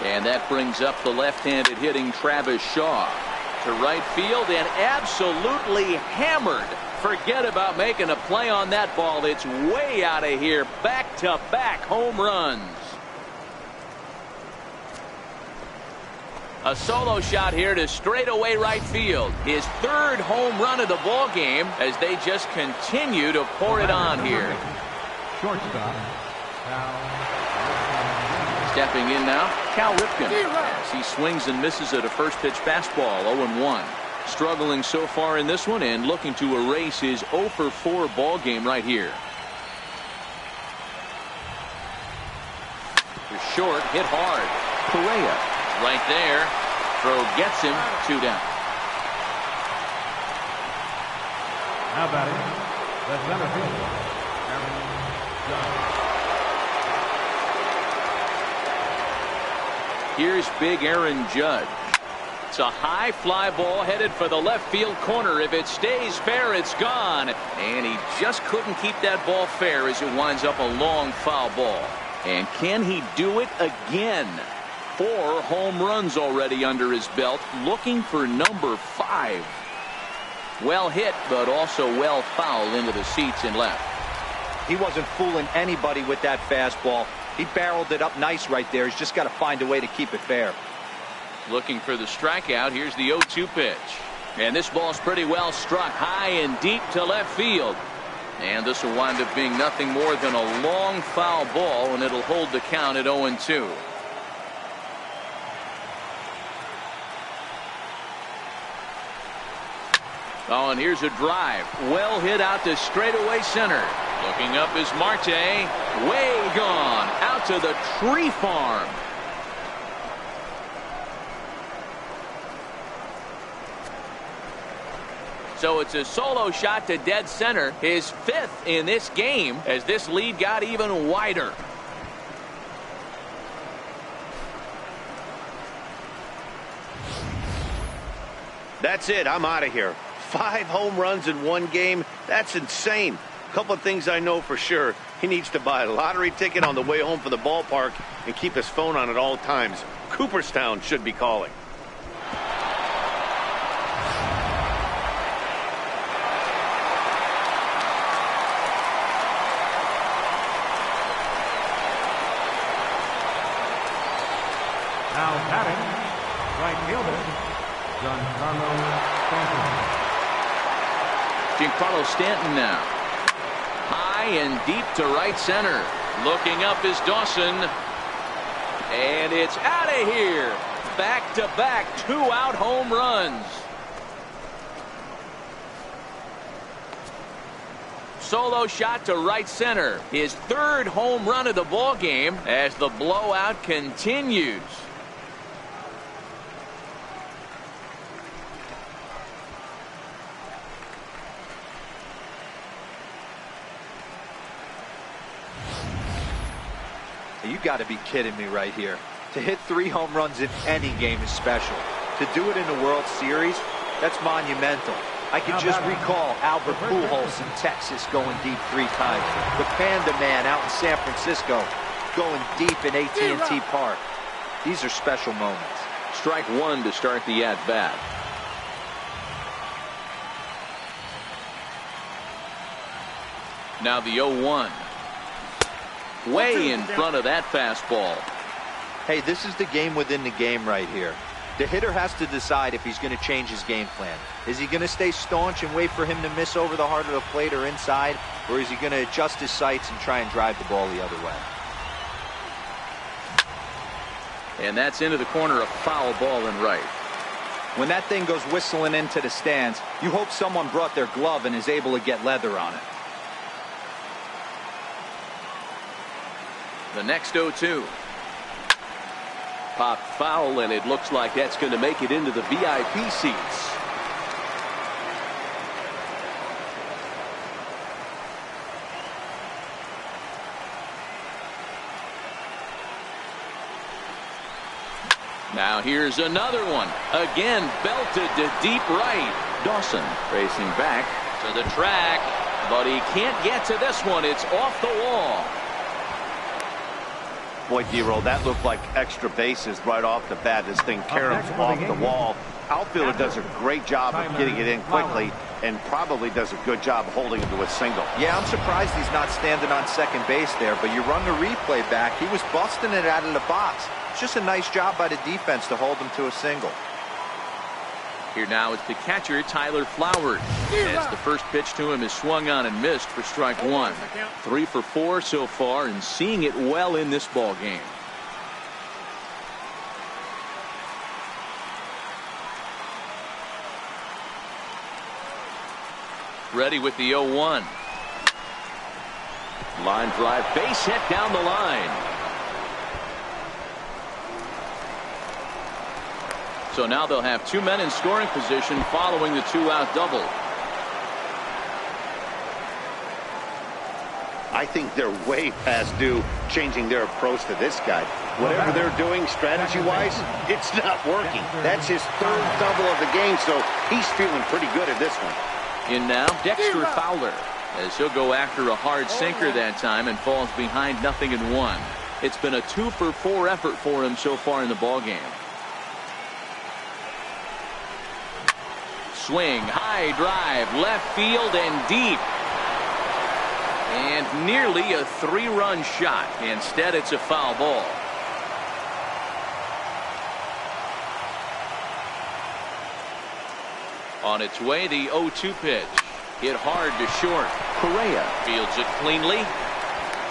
And that brings up the left-handed hitting Travis Shaw to right field and absolutely hammered. Forget about making a play on that ball. It's way out of here. Back-to-back home runs. A solo shot here to straightaway right field. His third home run of the ball game as they just continue to pour it on here. Shortstop. Stepping in now, Cal Ripken, as he swings and misses at a first pitch fastball, 0-1. Struggling so far in this one and looking to erase his 0-for-4 ball game right here. To short, hit hard. Correa right there. Throw gets him, 2 down. Now batting, the center fielder, Aaron Judge. Here's big Aaron Judge. It's a high fly ball headed for the left field corner. If it stays fair, it's gone. And he just couldn't keep that ball fair as it winds up a long foul ball. And can he do it again? 4 home runs already under his belt, looking for number 5. Well hit, but also well fouled into the seats and left. He wasn't fooling anybody with that fastball. He barreled it up nice right there. He's just got to find a way to keep it fair. Looking for the strikeout. Here's the 0-2 pitch. And this ball's pretty well struck high and deep to left field. And this will wind up being nothing more than a long foul ball, and it'll hold the count at 0-2. Oh, and here's a drive. Well hit out to straightaway center. Looking up is Marte. Way gone. Out to the tree farm. So it's a solo shot to dead center. His 5th in this game as this lead got even wider. That's it. I'm out of here. 5 home runs in one game. That's insane. A couple of things I know for sure. He needs to buy a lottery ticket on the way home from the ballpark and keep his phone on at all times. Cooperstown should be calling. Now batting, right fielder, Giancarlo Stanton. Giancarlo Stanton now. High and deep to right center. Looking up is Dawson. And it's out of here. Back-to-back 2-out home runs. Solo shot to right center. His 3rd home run of the ball game as the blowout continues. You got to be kidding me right here. To hit 3 home runs in any game is special. To do it in the World Series, that's monumental. I can just recall Albert Pujols in Texas going deep 3 times. The Panda Man out in San Francisco going deep in AT&T Park. These are special moments. Strike 1 to start the at-bat. Now the 0-1. Way in front of that fastball. Hey, this is the game within the game right here. The hitter has to decide if he's going to change his game plan. Is he going to stay staunch and wait for him to miss over the heart of the plate or inside? Or is he going to adjust his sights and try and drive the ball the other way? And that's into the corner, a foul ball in right. When that thing goes whistling into the stands, you hope someone brought their glove and is able to get leather on it. The next 0-2. Pop foul, and it looks like that's going to make it into the VIP seats. Now here's another one. Again, belted to deep right. Dawson racing back to the track, but he can't get to this one. It's off the wall. Boy, D-Roll, that looked like extra bases right off the bat. This thing caroms off the wall. Outfielder does a great job of getting it in quickly and probably does a good job holding him to a single. Yeah, I'm surprised he's not standing on second base there, but you run the replay back. He was busting it out of the box. It's just a nice job by the defense to hold him to a single. Here now is the catcher, Tyler Flowers. As the first pitch to him is swung on and missed for strike one. 3 for 4 so far and seeing it well in this ball game. Ready with the 0-1. Line drive, base hit down the line. So now they'll have 2 men in scoring position following the 2-out double. I think they're way past due changing their approach to this guy. Whatever they're doing strategy-wise, it's not working. That's his 3rd double of the game, so he's feeling pretty good at this one. In now, Dexter Fowler, as he'll go after a hard sinker that time and falls behind 0-1. It's been a 2 for 4 effort for him so far in the ball game. Swing, high drive, left field and deep. And nearly a 3-run shot. Instead, it's a foul ball. On its way, the 0-2 pitch. Hit hard to short. Correa fields it cleanly.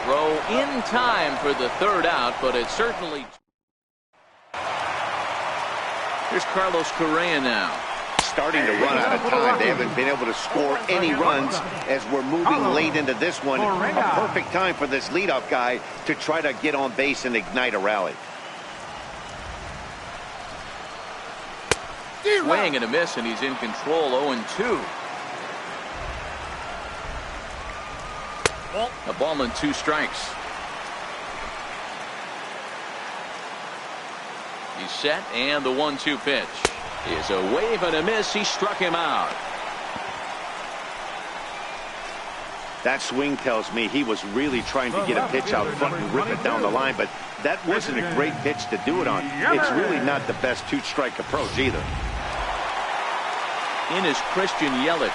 Throw in time for the 3rd out, but it certainly... Here's Carlos Correa now. Starting to run out of time. They haven't been able to score any runs as we're moving late into this one. A perfect time for this leadoff guy to try to get on base and ignite a rally. Swing and a miss, and he's in control. 0-2. A ball and 2 strikes. He's set, and the 1-2 pitch is a wave and a miss. He struck him out. That swing tells me he was really trying to get a pitch out front and rip it down the line, but that wasn't a great pitch to do it on. It's really not the best 2-strike approach either. In is Christian Yelich.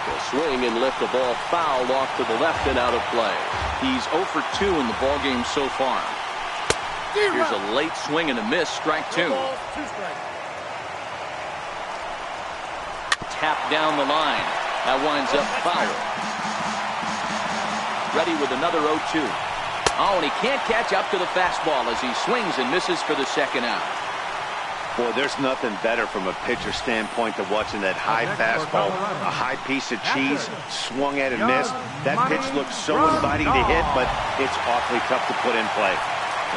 Will swing and lift the ball foul off to the left and out of play. He's 0 for 2 in the ball game so far. Here's a late swing and a miss. Strike 2. Tap down the line. That winds up foul. Ready with another 0-2. Oh, and he can't catch up to the fastball as he swings and misses for the 2nd out. Boy, there's nothing better from a pitcher standpoint than watching that high fastball, a high piece of cheese, swung at and missed. That pitch looks so inviting to hit, but it's awfully tough to put in play.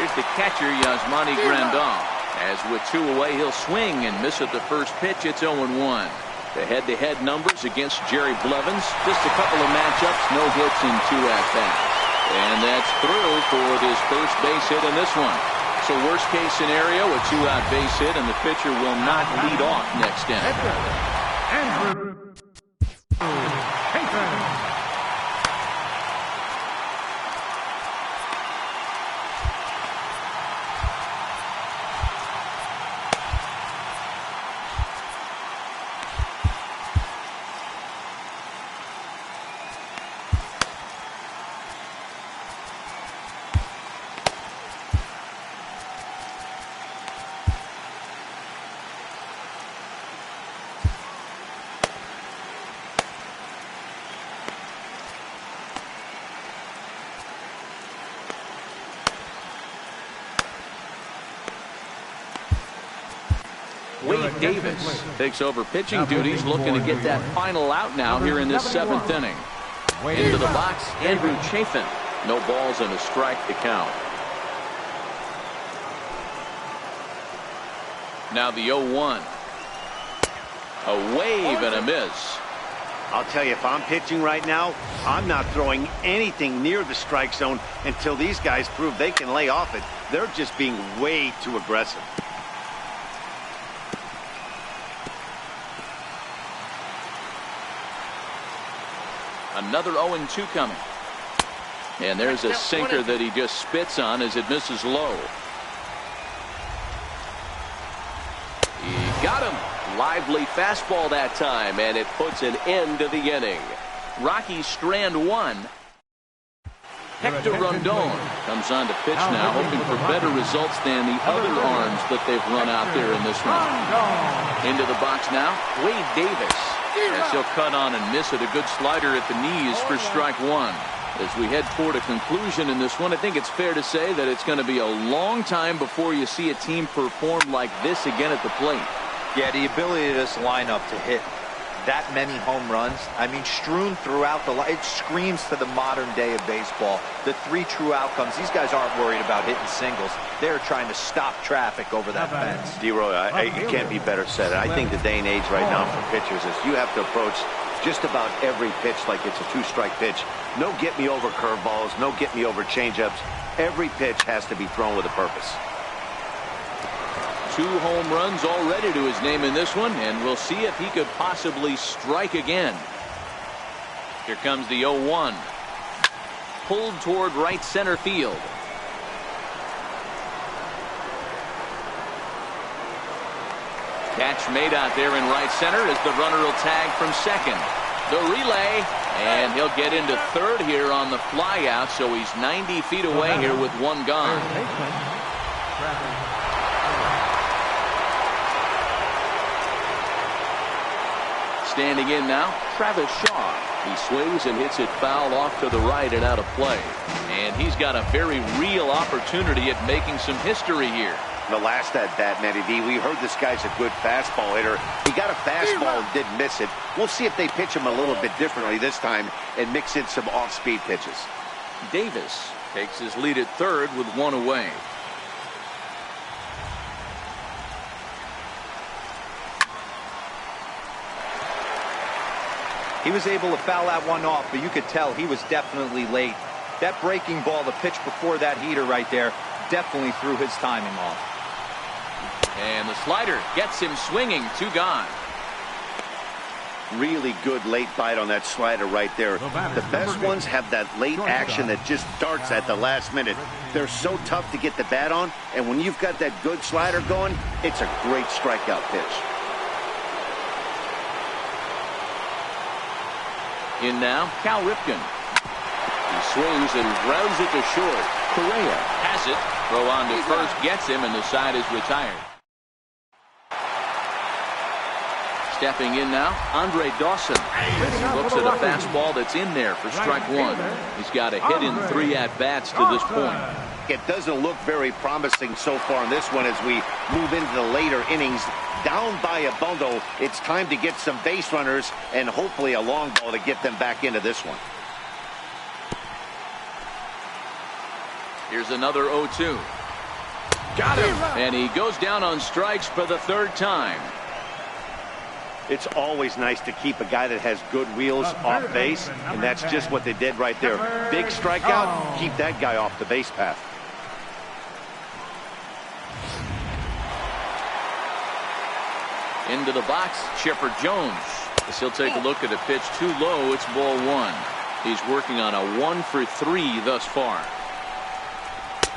Here's the catcher, Yasmani Grandal. As with 2 away, he'll swing and miss at the first pitch. It's 0-1. The head-to-head numbers against Jerry Blevins. Just a couple of matchups, no hits in 2 at-bats. And that's through for this first base hit in this one. So worst case scenario, a 2-out base hit, and the pitcher will not lead off next inning. Andrew Payton. Wade Davis takes over pitching duties, looking to get that final out now here in this 7th inning. Into the box, Andrew Chafin. No balls and a strike to count. Now the 0-1. A wave and a miss. I'll tell you, if I'm pitching right now, I'm not throwing anything near the strike zone until these guys prove they can lay off it. They're just being way too aggressive. Another 0-2 coming. And there's a sinker that he just spits on as it misses low. He got him. Lively fastball that time, and it puts an end to the inning. Rockies strand one. Hector Rondon comes on to pitch now, hoping for better results than the other arms that they've run out there in this one. Into the box now, Wade Davis. As he'll cut on and miss it. A good slider at the knees for strike one. As we head toward a conclusion in this one, I think it's fair to say that it's going to be a long time before you see a team perform like this again at the plate. Yeah, the ability of this lineup to hit that many home runs, I mean, strewn throughout the line, it screams to the modern day of baseball. The three true outcomes, these guys aren't worried about hitting singles. They're trying to stop traffic over that fence. D-Roy, it can't be better said. I think the day and age right now for pitchers is you have to approach just about every pitch like it's a two-strike pitch. No get-me-over curveballs, no get-me-over changeups. Every pitch has to be thrown with a purpose. 2 home runs already to his name in this one, and we'll see if he could possibly strike again. Here comes the 0-1. Pulled toward right center field. Catch made out there in right center as the runner will tag from second. The relay, and he'll get into third here on the fly out, so he's 90 feet away here with one gone. Standing in now, Travis Shaw. He swings and hits it foul off to the right and out of play. And he's got a very real opportunity at making some history here. The last at bat, Matty D, we heard this guy's a good fastball hitter. He got a fastball and didn't miss it. We'll see if they pitch him a little bit differently this time and mix in some off-speed pitches. Davis takes his lead at third with one away. He was able to foul that one off, but you could tell he was definitely late. That breaking ball, the pitch before that heater right there, definitely threw his timing off. And the slider gets him swinging. 2 gone. Really good late bite on that slider right there. The best ones have that late action that just darts at the last minute. They're so tough to get the bat on, and when you've got that good slider going, it's a great strikeout pitch. In now, Cal Ripken. He swings and grounds it to short. Correa has it. Throw on to first gets him, and the side is retired. Stepping in now, Andre Dawson. Looks at a fastball that's in there for strike one. He's got a hit in 3 at-bats to this point. It doesn't look very promising so far in this one as we move into the later innings. Down by a bundle, it's time to get some base runners and hopefully a long ball to get them back into this one. Here's another 0-2. Got him! And he goes down on strikes for the 3rd time. It's always nice to keep a guy that has good wheels off base, and that's just what they did right there. Big strikeout, keep that guy off the base path. Into the box, Chipper Jones. As he'll take a look at a pitch too low, it's ball 1. He's working on a 1 for 3 thus far.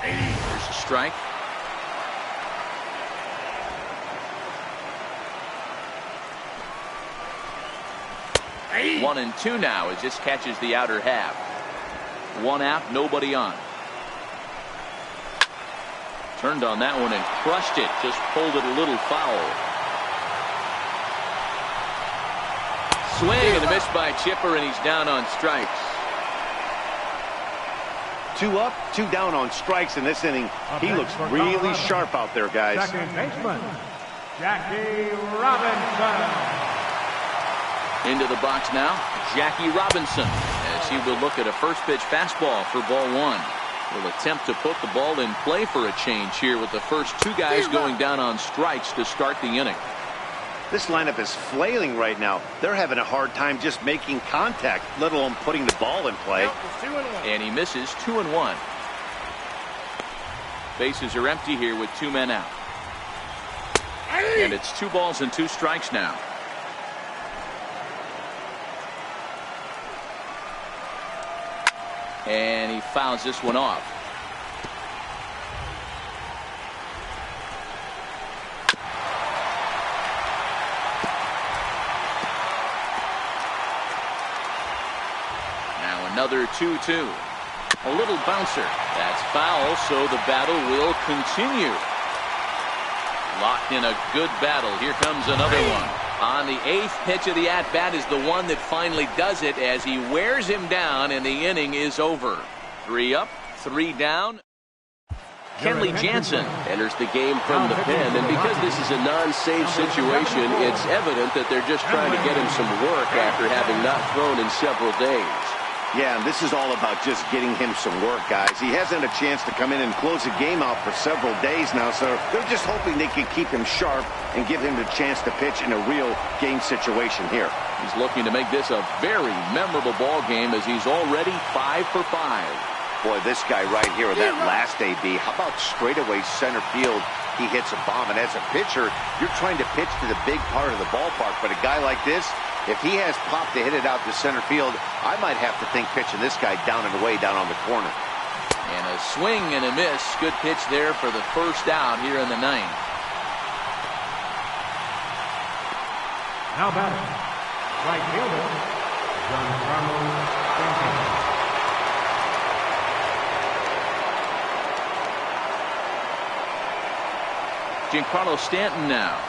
There's a strike. One and 2 now as this catches the outer half. 1 out, nobody on. Turned on that one and crushed it. Just pulled it a little foul. Swing and a miss by Chipper, and he's down on strikes. 2 up, 2 down on strikes in this inning. He looks really sharp out there, guys. Second baseman, Jackie Robinson. Into the box now, Jackie Robinson, as he will look at a first pitch fastball for ball 1. Will attempt to put the ball in play for a change here with the first 2 guys going down on strikes to start the inning. This lineup is flailing right now. They're having a hard time just making contact, let alone putting the ball in play. And he misses 2-1. Bases are empty here with 2 men out. And it's 2 balls and 2 strikes now. and he fouls this one off. Now another 2-2. A little bouncer. That's foul, so the battle will continue. Locked in a good battle. Here comes another one. On the 8th pitch of the at-bat is the one that finally does it as he wears him down, and the inning is over. 3 up, 3 down. Kenley Jansen enters the game from the pen, and because this is a non-save situation, it's evident that they're just trying to get him some work after having not thrown in several days. Yeah, and this is all about just getting him some work, guys. He hasn't a chance to come in and close the game out for several days now, so they're just hoping they can keep him sharp and give him the chance to pitch in a real game situation here. He's looking to make this a very memorable ball game as he's already 5 for 5. Boy, this guy right here with that last AB, how about straightaway center field? He hits a bomb, and as a pitcher, you're trying to pitch to the big part of the ballpark, but a guy like this, if he has pop to hit it out to center field, I might have to think pitching this guy down and away down on the corner. And a swing and a miss. Good pitch there for the first out here in the 9th. Now batting, right fielder, Giancarlo Stanton. Giancarlo Stanton now.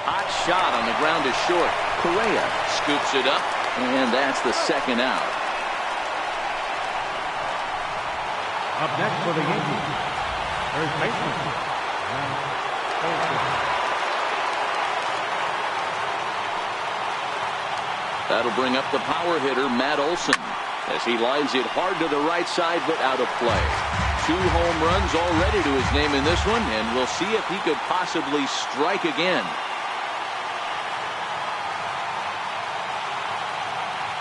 Hot shot on the ground is short. Correa scoops it up, and that's the second out. Up next for the Yankees, third baseman. That'll bring up the power hitter, Matt Olson, as he lines it hard to the right side, but out of play. 2 home runs already to his name in this one, and we'll see if he could possibly strike again.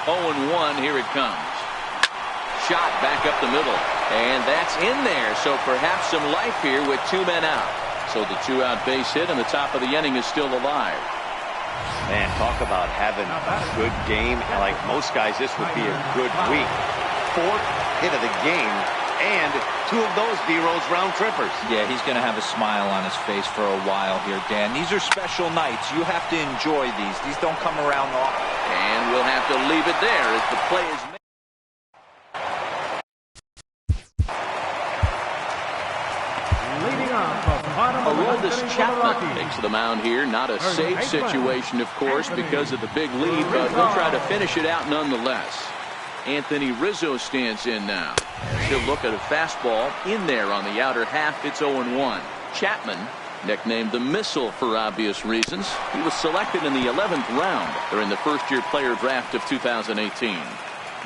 0-1, here it comes. Shot back up the middle, and that's in there, so perhaps some life here with 2 men out. So the 2-out base hit, and the top of the inning is still alive. Man, talk about having a good game. Like most guys, this would be a good week. 4th hit of the game, and 2 of those D-Rose round trippers. Yeah, he's going to have a smile on his face for a while here, Dan. These are special nights. You have to enjoy these. These don't come around often. And we'll have to leave it there as the play is made. Leading off the bottom of the Aroldis Chapman takes the mound here. Not a safe situation, of course, because of the big lead, but he'll try to finish it out nonetheless. Anthony Rizzo stands in now. He'll look at a fastball in there on the outer half. It's 0-1. Chapman, nicknamed the Missile for obvious reasons, he was selected in the 11th round during the first-year player draft of 2018.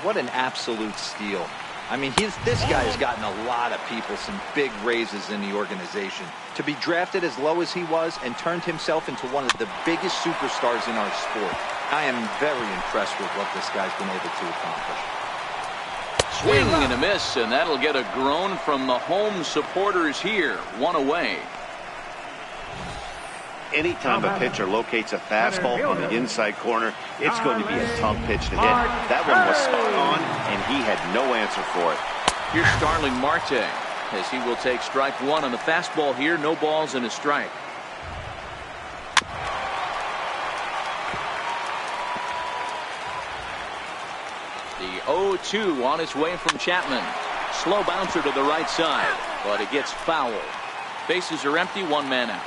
What an absolute steal. I mean, this guy has gotten a lot of people some big raises in the organization. To be drafted as low as he was and turned himself into one of the biggest superstars in our sport. I am very impressed with what this guy's been able to accomplish. Swing and a miss, and that'll get a groan from the home supporters here. 1 away. Anytime a pitcher locates a fastball on the inside corner, it's going to be a tough pitch to hit. That one was spot on, and he had no answer for it. Here's Starling Marte, as he will take strike 1 on the fastball here. No balls and a strike. The 0-2 on its way from Chapman. Slow bouncer to the right side, but it gets fouled. Bases are empty, 1 man out.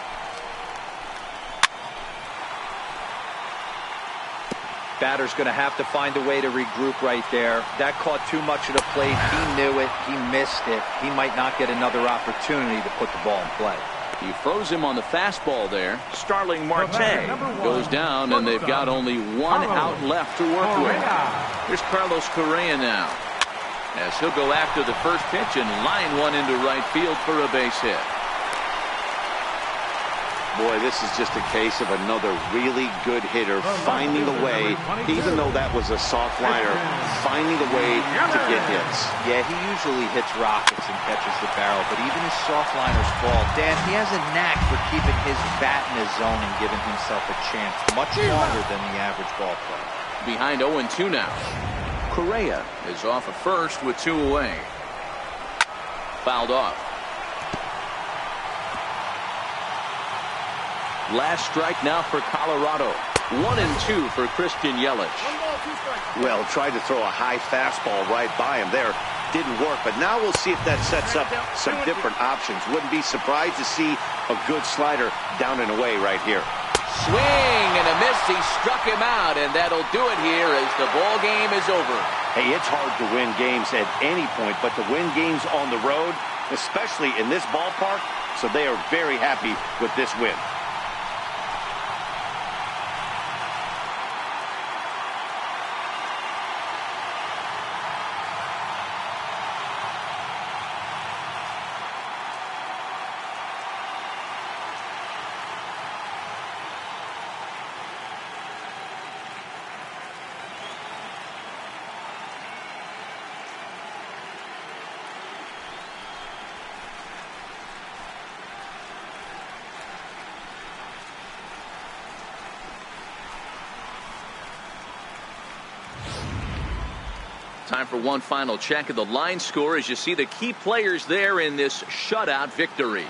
Batter's going to have to find a way to regroup right there. That caught too much of the plate. He knew it. He missed it. He might not get another opportunity to put the ball in play. He froze him on the fastball there. Starling Marte goes down, and they've got only 1 out left to work with. Here's Carlos Correa now, as he'll go after the first pitch and line one into right field for a base hit. Boy, this is just a case of another really good hitter finding a way, even though that was a soft liner, finding a way to get hits. Yeah, he usually hits rockets and catches the barrel, but even his soft liners fall. Dan, he has a knack for keeping his bat in his zone and giving himself a chance much longer than the average ball player. Behind 0-2 now. Correa is off at first with 2 away. Fouled off. Last strike now for Colorado. 1-2 for Christian Yelich. Well, tried to throw a high fastball right by him there. Didn't work, but now we'll see if that sets up some different options. Wouldn't be surprised to see a good slider down and away right here. Swing and a miss. He struck him out, and that'll do it here as the ball game is over. Hey, it's hard to win games at any point, but to win games on the road, especially in this ballpark, so they are very happy with this win. Time for one final check of the line score as you see the key players there in this shutout victory.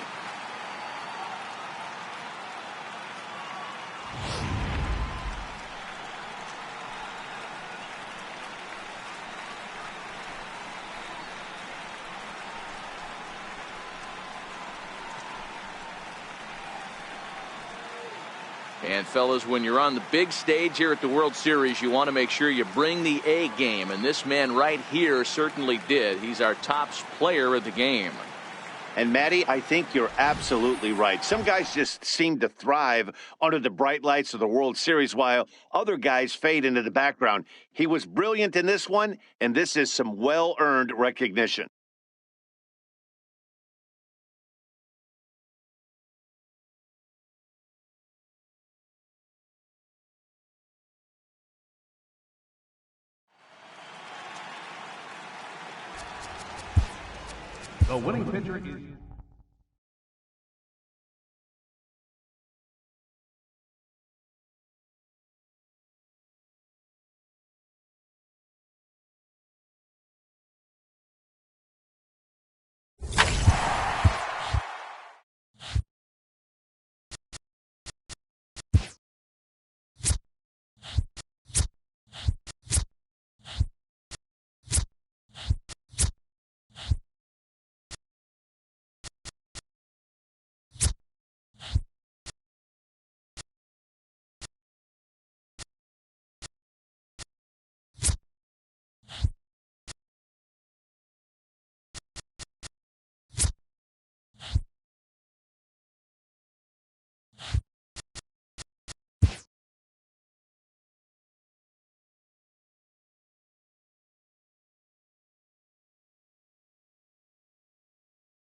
And fellas, when you're on the big stage here at the World Series, you want to make sure you bring the A game, and this man right here certainly did. He's our top player of the game. And Matty, I think you're absolutely right. Some guys just seem to thrive under the bright lights of the World Series while other guys fade into the background. He was brilliant in this one, and this is some well-earned recognition. The winning pitcher is